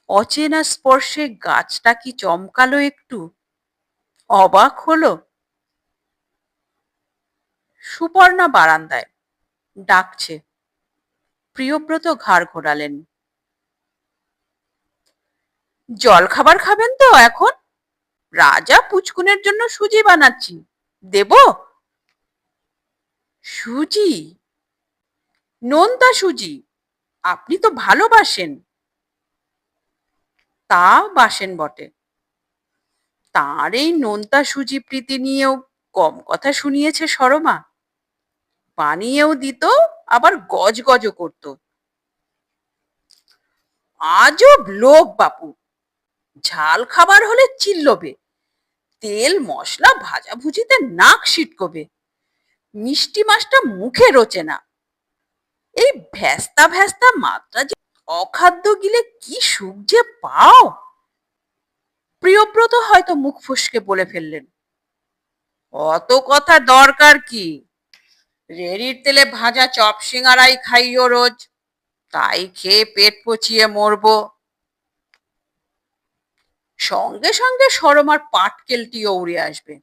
অচেনা স্পর্শে গাছটা কি চমকালো একটু, অবাক হলো। সুপর্ণা বারান্দায় ডাকছে। প্রিয়ব্রত ঘাড় ঘোরালেন। জল খাবার খাবেন তো এখন? রাজা পুচকুনের জন্য সুজি বানাচ্ছি, দেব? সুজি? নোনতা সুজি? আপনি তো ভালোবাসেন। তা বাসেন বটে, তাঁর এই নোনতা সুজি প্রীতি নিয়েও কম কথা শুনিয়েছে সরমা। বানিয়েও দিত, আবার গজগজও করত। আজব লোক বাপু, ঝাল খাবার হলে চিল্লবে, তেল মশলা ভাজাভুজিতে নাক সিটকবে, মিষ্টি মাছটা মুখে রোচে না। এই ভ্যাস্তা ভ্যাস্তা মাত্রা যে অখাদ্য গিলে কি সুখ যে পাও। প্রিয়ব্রত হয়তো মুখ ফসকে বলে ফেললেন, অত কথা দরকার কি? রেড়ির তেলে ভাজা চপ সিঙ্গারাই খাইও রোজ, তাই খেয়ে পেট পচিয়ে মরবো। সঙ্গে সঙ্গে সরমার পাটকেলটিও উড়ে আসবে।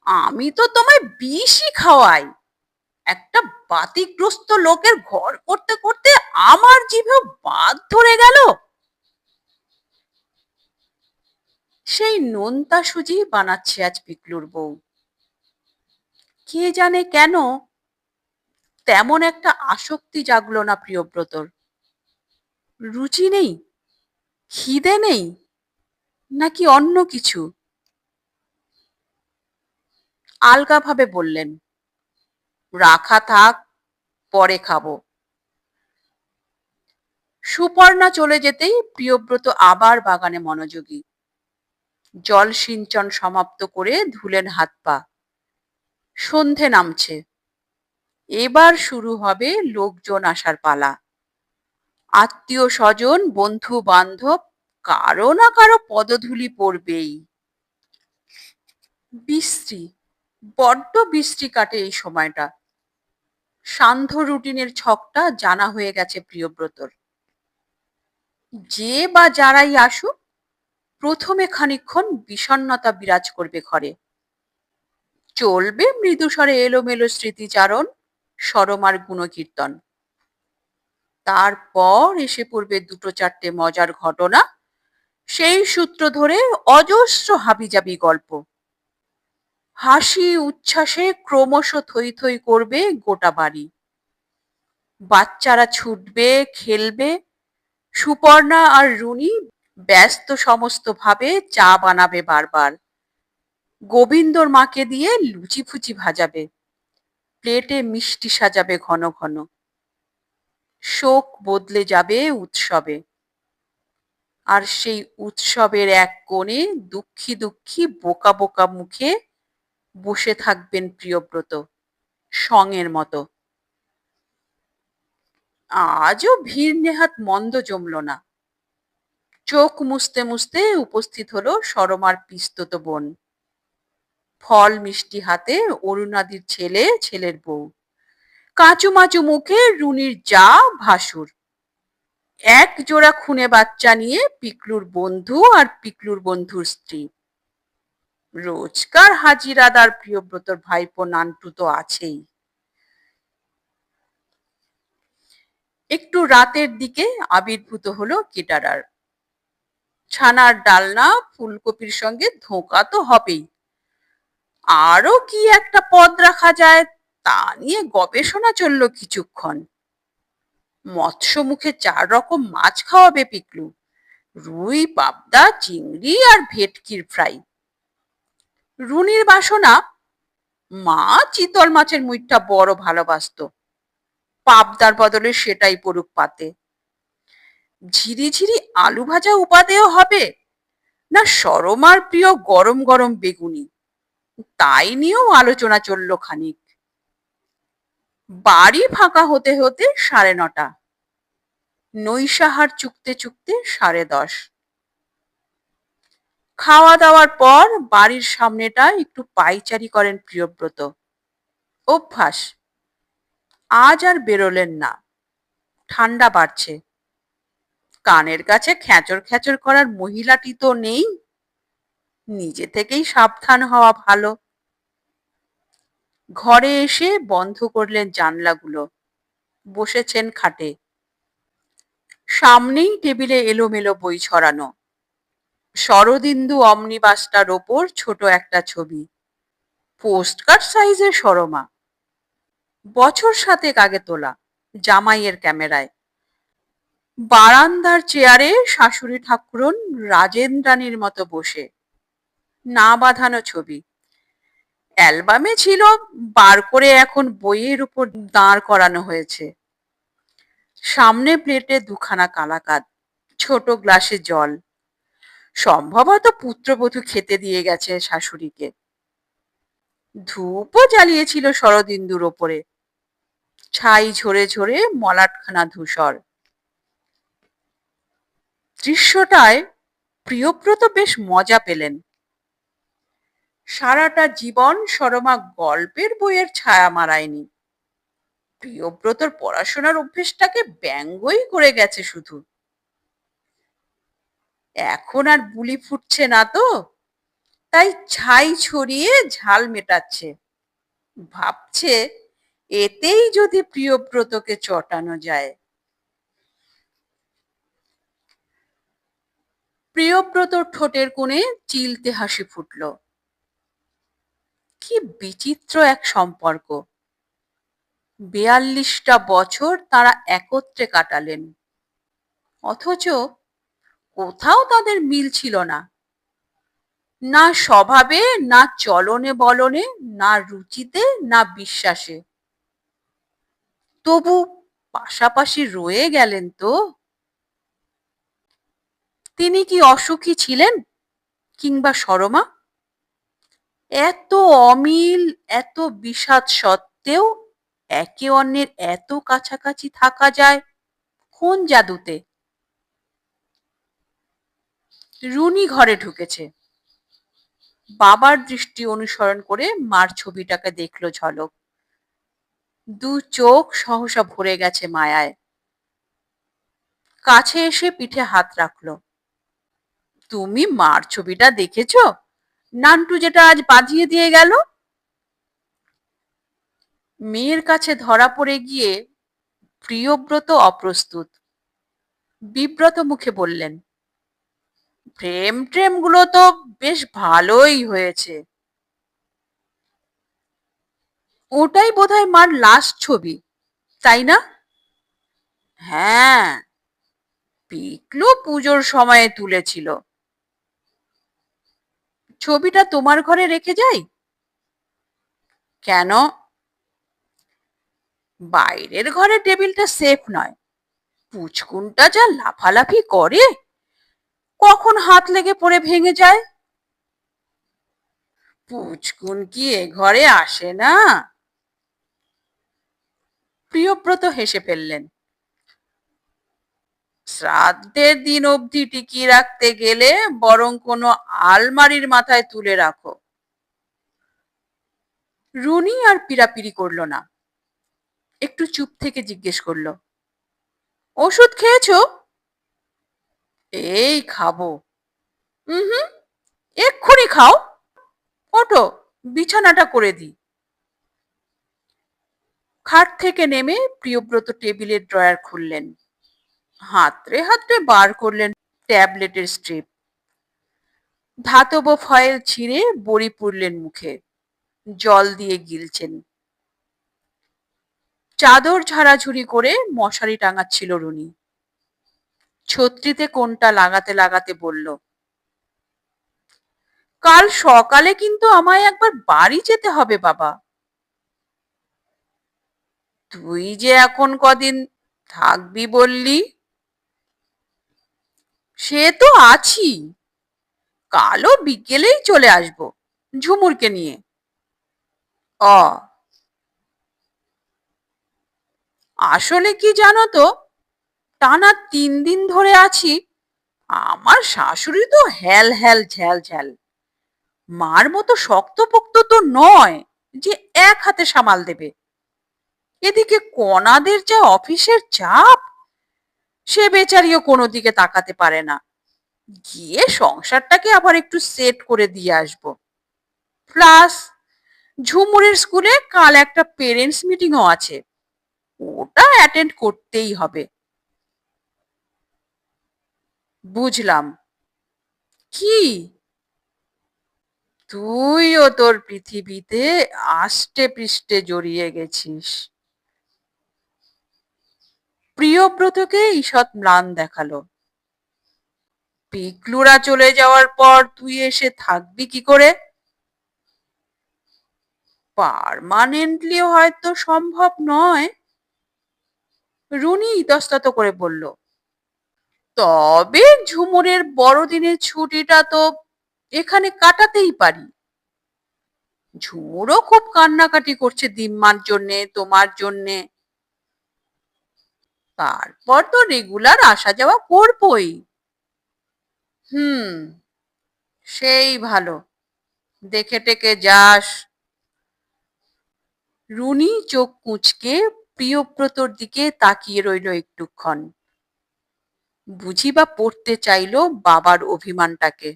আমি তো তোমায় বিষই খাওয়াই, একটা বাতিগ্রস্ত লোকের ঘর করতে করতে আমার জিভে বাত ধরে গেল। সেই নোনতা সুজি বানাচ্ছে আজ পিকলুর বউ। কে জানে কেন তেমন একটা আসক্তি জাগলো না প্রিয়ব্রতর। রুচি নেই, খিদে নেই, নাকি অন্য কিছু? আলগাভাবে বললেন, রাখা থাক, পরে খাবো। সুপর্ণা চলে যেতেই প্রিয়ব্রত আবার বাগানে মনোযোগী। জল সিঞ্চন সমাপ্ত করে ধুলেন হাত পা। সন্ধে নামছে, এবার শুরু হবে লোকজন আসার পালা। আত্মীয় স্বজন, বন্ধু বান্ধব, কারো না কারো পদধূলি পড়বেই। বিশ্রী, বড্ড বিশ্রী কাটে এই সময়টা। সান্ধ্য রুটিনের ছকটা জানা হয়ে গেছে প্রিয়ব্রতর। যে বা যারাই আসুক, প্রথমে খানিকক্ষণ বিষণ্ণতা বিরাজ করবে ঘরে। চলবে মৃদুস্বরে এলোমেলো স্মৃতিচারণ, সরমার গুণকীর্তন। তারপর এসে পড়বে দুটো চারটে মজার ঘটনা, সেই সূত্র ধরে অজস্র হাবিজাবি গল্প। হাসি উচ্ছ্বাসে ক্রমশ থই থই করবে গোটা বাড়ি। বাচ্চারা ছুটবে, খেলবে। সুপর্ণা আর রুনি ব্যস্ত সমস্ত ভাবে চা বানাবে বারবার। গোবিন্দর মাকে দিয়ে লুচি ফুচি ভাজাবে, প্লেটে মিষ্টি সাজাবে ঘন ঘন। শোক বদলে যাবে উৎসবে। আর সেই উৎসবের এক কোণে দুঃখী দুঃখী বোকা বোকা মুখে বসে থাকবেন প্রিয়ব্রত, সঙের মতো। আজও ভিড় নেহাত মন্দ জমল না। চোখ মুছতে মুছতে উপস্থিত হলো সরমার পিস্তত বোন। ফল মিষ্টি হাতে অরুণাদির ছেলে, ছেলের বউ। কাঁচুমাচু মুখে রুনির যা ভাসুর। এক জোড়া খুনে বাচ্চা নিয়ে পিকলুর বন্ধু আর পিকলুর বন্ধুর স্ত্রী। রোজকার হাজিরাদার প্রিয়ব্রতর ভাইপো নান্টু তো আছেই। একটু রাতের দিকে আবির্ভূত হলো কেটারার। ছানার ডালনা ফুলকপির সঙ্গে ধোঁকা তো হবেই। আরো কি একটা পদ রাখা যায় তা নিয়ে গবেষণা চলল কিছুক্ষণ। মৎস্য মুখে 4 রকম মাছ খাওয়াবে পিকলু, রুই, পাবদা, চিংড়ি আর ভেটকির ফ্রাই। রুনির বাসনা, মা চিতল মাছের মুইঠটা বড় ভালোবাসতো, পাবদার বদলে সেটাই পড়ুক পাতে। ঝিরিঝিরি আলু ভাজা উপাদেয় হবে, না সরমার প্রিয় গরম গরম বেগুনি, তাই নিয়েও আলোচনা চলল খানিক। বাড়ি ফাঁকা হতে হতে 9:30। নৈশাহার চুকতে চুকতে 10:30। খাওয়া দাওয়ার পর বাড়ির সামনেটা একটু পায়চারি করেন প্রিয়ব্রত। অভ্যাস। আজ আর বেরোলেন না, ঠান্ডা বাড়ছে। কানের কাছে খ্যাঁচর খ্যাঁচর করার মহিলাটি তো নেই, নিজে থেকেই সাবধান হওয়া ভালো। ঘরে এসে বন্ধ করলেন জানলাগুলো, বসেছেন খাটে। সামনেই টেবিলে এলোমেলো বই ছড়ানো। শরদিন্দু অমনিবাসটার ওপর ছোট একটা ছবি, পোস্টকার্ড সাইজের সরমা। বছর 7 আগে তোলা, জামাইয়ের ক্যামেরায়। বারান্দার চেয়ারে শাশুড়ি ঠাকুরন রাজেন্দ্রাণীর মতো বসে, না বাঁধানো ছবি। অ্যালবামে ছিল, বার করে এখন বইয়ের উপর দাঁড় করানো হয়েছে। সামনে প্লেটে দুখানা কালাকাঁদ, ছোট গ্লাসে জল। সম্ভবত পুত্রবধূ খেতে দিয়ে গেছে শাশুড়িকে। ধূপও জ্বালিয়েছিল শরদিন্দুর ওপরে, ছাই ঝরে ঝরে মলাটখানা ধূসর। দৃশ্যটায় প্রিয়ব্রত বেশ মজা পেলেন। সারাটা জীবন সরমা গল্পের বইয়ের ছায়া মারায়নি, প্রিয়ব্রতর পড়াশোনার অভ্যেসটাকে ব্যঙ্গই করে গেছে শুধু। এখন আর বুলি ফুটছে না তো, তাই ছাই ছড়িয়ে ঝাল মেটাচ্ছে। ভাবছে এতেই যদি প্রিয়ব্রতকে চটানো যায়। প্রিয়ব্রতর ঠোঁটের কোণে চিলতে হাসি ফুটল। কি বিচিত্র এক সম্পর্ক! ৪২টা বছর তারা একত্রে কাটালেন, অথচ কোথাও তাদের মিল ছিল না। না স্বভাবে, না চলনে বলনে, না রুচিতে, না বিশ্বাসে। তবু পাশাপাশি রয়ে গেলেন তো। তিনি কি অসুখী ছিলেন, কিংবা সরমা? এত অমিল, এত বিষাদ সত্ত্বেও একে অন্যের এত কাছাকাছি থাকা যায় কোন জাদুতে? রুনি ঘরে ঢুকেছে। বাবার দৃষ্টি অনুসরণ করে মার ছবিটাকে দেখলো ঝলক। দু চোখ সহসা ভরে গেছে মায়ায়। কাছে এসে পিঠে হাত রাখলো। তুমি মার ছবিটা দেখেছো? নান্টু যেটা আজ বাজিয়ে দিয়ে গেল। মেয়ের কাছে ধরা পড়ে গিয়ে প্রিয়ব্রত অপ্রস্তুত। বিব্রত মুখে বললেন, প্রেম ট্রেম গুলো তো বেশ ভালোই হয়েছে। ওটাই বোধহয় মার লাস্ট ছবি, তাই না? হ্যাঁ, পিকলু পুজোর সময়ে তুলেছিল। ছবিটা তোমার ঘরে রেখে যাই? কেন? বাইরের ঘরে টেবিলটা সেফ নয়। পুচকুনটা যা লাফালাফি করে, কখন হাত লেগে পড়ে ভেঙে যায়। পুচকুন কি এ ঘরে আসে না? প্রিয়ব্রত হেসে ফেললেন। শ্রাদ্ধের দিন অবধি টিকিয়ে রাখতে গেলে বরং কোনো আলমারির মাথায় তুলে রাখো। রুনি আর পিড়াপিড়ি করলো না, একটু চুপ থেকে জিজ্ঞেস করলো, ওষুধ খেয়েছো? এই খাবো। হুম, এক্ষুনি খাও। ওঠো, বিছানাটা করে দিই। খাট থেকে নেমে প্রিয়ব্রত টেবিলের ড্রয়ার খুললেন। হাতড়ে হাতড়ে বার করলেন ট্যাবলেটের স্ট্রিপ। ধাতব ফয়েল ছিঁড়ে বড়ি পুরলেন মুখে, জল দিয়ে গিলছেন। চাদর ঝাড়াঝুড়ি করে মশারি টাঙাচ্ছিল রুনি। ছত্রিতে কোনটা লাগাতে লাগাতে বলল, কাল সকালে কিন্তু আমায় একবার বাড়ি যেতে হবে বাবা। তুই যে এখন কদিন থাকবি বললি। সে তো আছি, কালও বিকেলেই চলে আসবো ঝুমুরকে নিয়ে। অ আসলে কি জানো তো, টানা 3 দিন ধরে আছি। আমার শাশুড়ি তো হ্যাল হ্যাল ঝ্যাল ঝ্যাল। মার মতো শক্তপোক্ত তো নয় যে এক হাতে সামাল দেবে। এদিকে কণাদের যা অফিসের চাপ, সে বেচারিও কোনো দিকে তাকাতে পারে না। গিয়ে সংসারটাকে আবার একটু সেট করে দিয়ে আসবো। প্লাস ঝুমুরের স্কুলে কাল একটা পেরেন্টস মিটিংও আছে, ওটা অ্যাটেন্ড করতেই হবে। বুঝলাম। কি? তুইও তোর পৃথিবীতে আষ্টে পৃষ্ঠে জড়িয়ে গেছিস। প্রিয়ব্রতকে ঈষৎ ম্লান দেখালো। পিকলুরা চলে যাওয়ার পর তুই এসে থাকবি কি করে? পার্মানেন্টলি হয়তো সম্ভব নয়, রুনি ইতস্তত করে বলল। তবে ঝুমুরের বড়দিনের ছুটিটা তো এখানে কাটাতেই পারি। ঝুমুরও খুব কান্নাকাটি করছে দিম্মার জন্যে, তোমার জন্যে। তারপর তো রেগুলার আসা যাওয়া করবই। হুম, সেই ভালো, দেখে টেকে যাস। রুনি চোখ কুঁচকে প্রিয়ব্রতর দিকে তাকিয়ে রইল একটুক্ষণ। বুঝি বা পড়তে চাইলো বাবার অভিমানটাকে।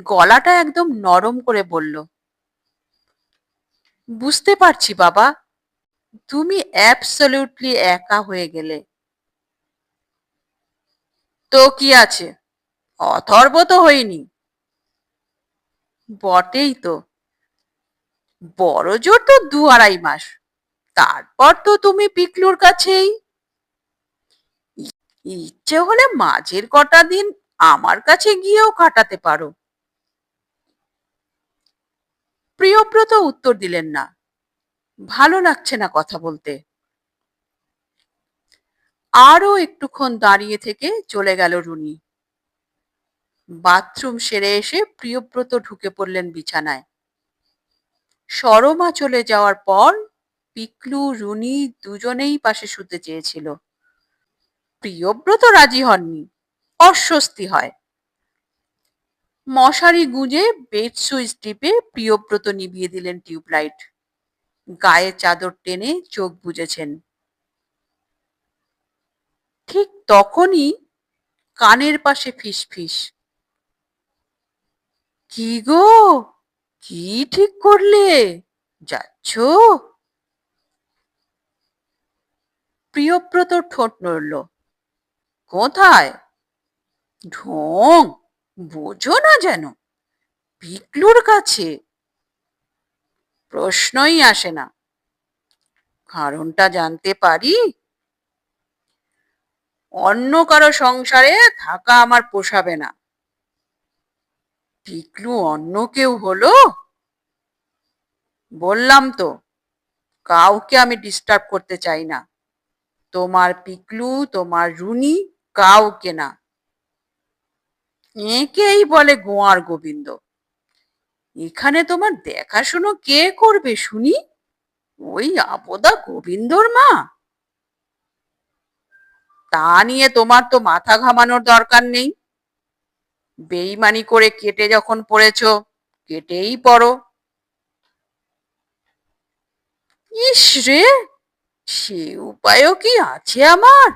গলাটা একদম নরম করে বলল, বুঝতে পারছি বাবা, তুমি অ্যাবসলিউটলি একা হয়ে গেলে। তো কি আছে, অথর্ব তো হইনি। বটেই তো, বড় জোর তো 2-2.5 মাস, তারপর তো তুমি পিকলুর কাছেই। ইচ্ছে হলে মাঝের কটা দিন আমার কাছে গিয়েও কাটাতে পারো। প্রিয়ব্রত উত্তর দিলেন না, ভালো লাগছে না কথা বলতে। আরো একটুক্ষণ দাঁড়িয়ে থেকে চলে গেল রুনি। বাথরুম সেরে এসে প্রিয়ব্রত ঢুকে পড়লেন বিছানায়। সরমা চলে যাওয়ার পর পিকলু রুনি দুজনেই পাশে শুতে চেয়েছিল। প্রিয়ব্রত রাজি হননি, অস্বস্তি হয়। মশারি গুঁজে বেড সুইচ টিপে প্রিয়ব্রত নিভিয়ে দিলেন টিউবলাইট। গায়ে চাদর টেনে চোখ বুজেছেন। ঠিক তখনই কানের পাশে ফিসফিস, কি গো, কি ঠিক করলে, যাচ্ছ? প্রিয়ব্রত ঠোঁট নড়ল। কোথায়? ঢং, বোঝো না যেন, পিকলুর কাছে। প্রশ্নই আসে না। কারণটা জানতে পারি? অন্য কারো সংসারে থাকা আমার পোষাবে না। পিকলু অন্য কেউ হলো? বললাম তো, কাউকে আমি ডিস্টার্ব করতে চাই না। তোমার পিকলু, তোমার রুনি, কাউকে না। একেই বলে গোয়ার গোবিন্দ। এখানে তোমার দেখাশুনো কে করবে শুনি? ওই আপদা গোবিন্দর মা। তা নিয়ে তোমার তো মাথা ঘামানোর দরকার নেই। বেইমানি করে কেটে যখন পড়েছ, কেটেই পড়ো। ইস রে, সে উপায়ও কি আছে আমার?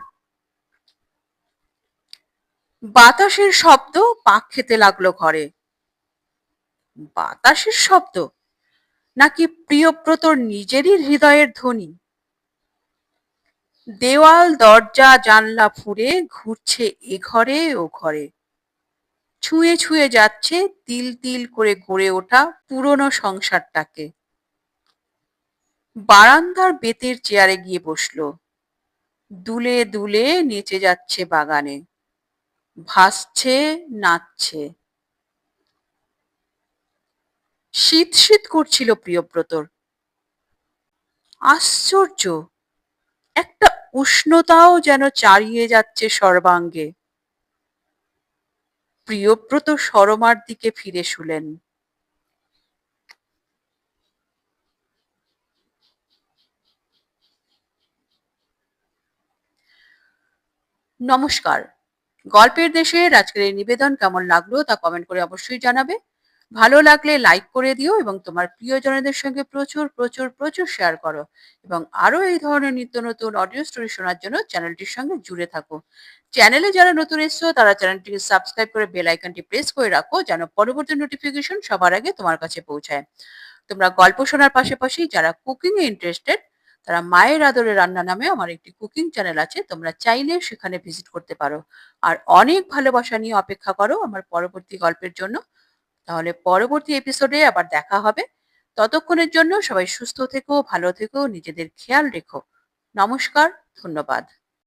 বাতাসের শব্দ পাক খেতে লাগলো ঘরে। বাতাসের শব্দ নাকি প্রিয়ব্রতর নিজেরই হৃদয়ের ধ্বনি? দেওয়াল দরজা জানলা ফুঁড়ে ঘুরছে এ ঘরে ও ঘরে, ছুঁয়ে ছুঁয়ে যাচ্ছে তিল তিল করে গড়ে ওঠা পুরনো সংসারটাকে। বারান্দার বেতের চেয়ারে গিয়ে বসলো। দুলে দুলে নেচে যাচ্ছে বাগানে, ভাসছে, নাচছে। শীত শীত করছিল প্রিয়ব্রতর। আশ্চর্য, একটা উষ্ণতাও যেন চারিয়ে যাচ্ছে সর্বাঙ্গে। প্রিয়ব্রত সরমার দিকে ফিরে শুলেন। নমস্কার, গল্পের দেশের আজকের এই নিবেদন কেমন লাগলো তা কমেন্ট করে অবশ্যই জানাবে। ভালো লাগলে লাইক করে দিও এবং তোমার প্রিয়জনদের সঙ্গে প্রচুর প্রচুর প্রচুর শেয়ার করো। এবং আরো এই ধরনের নিত্য নতুন অডিও স্টোরি শোনার জন্য চ্যানেলটির সঙ্গে জুড়ে থাকো। চ্যানেলে যারা নতুন এসছো তারা চ্যানেলটিকে সাবস্ক্রাইব করে বেল আইকনটি প্রেস করে রাখো, যেন পরবর্তী নোটিফিকেশন সবার আগে তোমার কাছে পৌঁছায়। তোমরা গল্প শোনার পাশাপাশি যারা কুকিং এ ইন্টারেস্টেড, তারা মায়ের আদরে রান্না নামে আমার একটি কুকিং চ্যানেল আছে, তোমরা চাইলে সেখানে ভিজিট করতে পারো। আর অনেক ভালোবাসা নিয়ে অপেক্ষা করো আমার পরবর্তী গল্পের জন্য। তাহলে পরবর্তী এপিসোডে আবার দেখা হবে। ততক্ষণের জন্য সবাই সুস্থ থেকো, ভালো থেকো, নিজেদের খেয়াল রেখো। নমস্কার, ধন্যবাদ।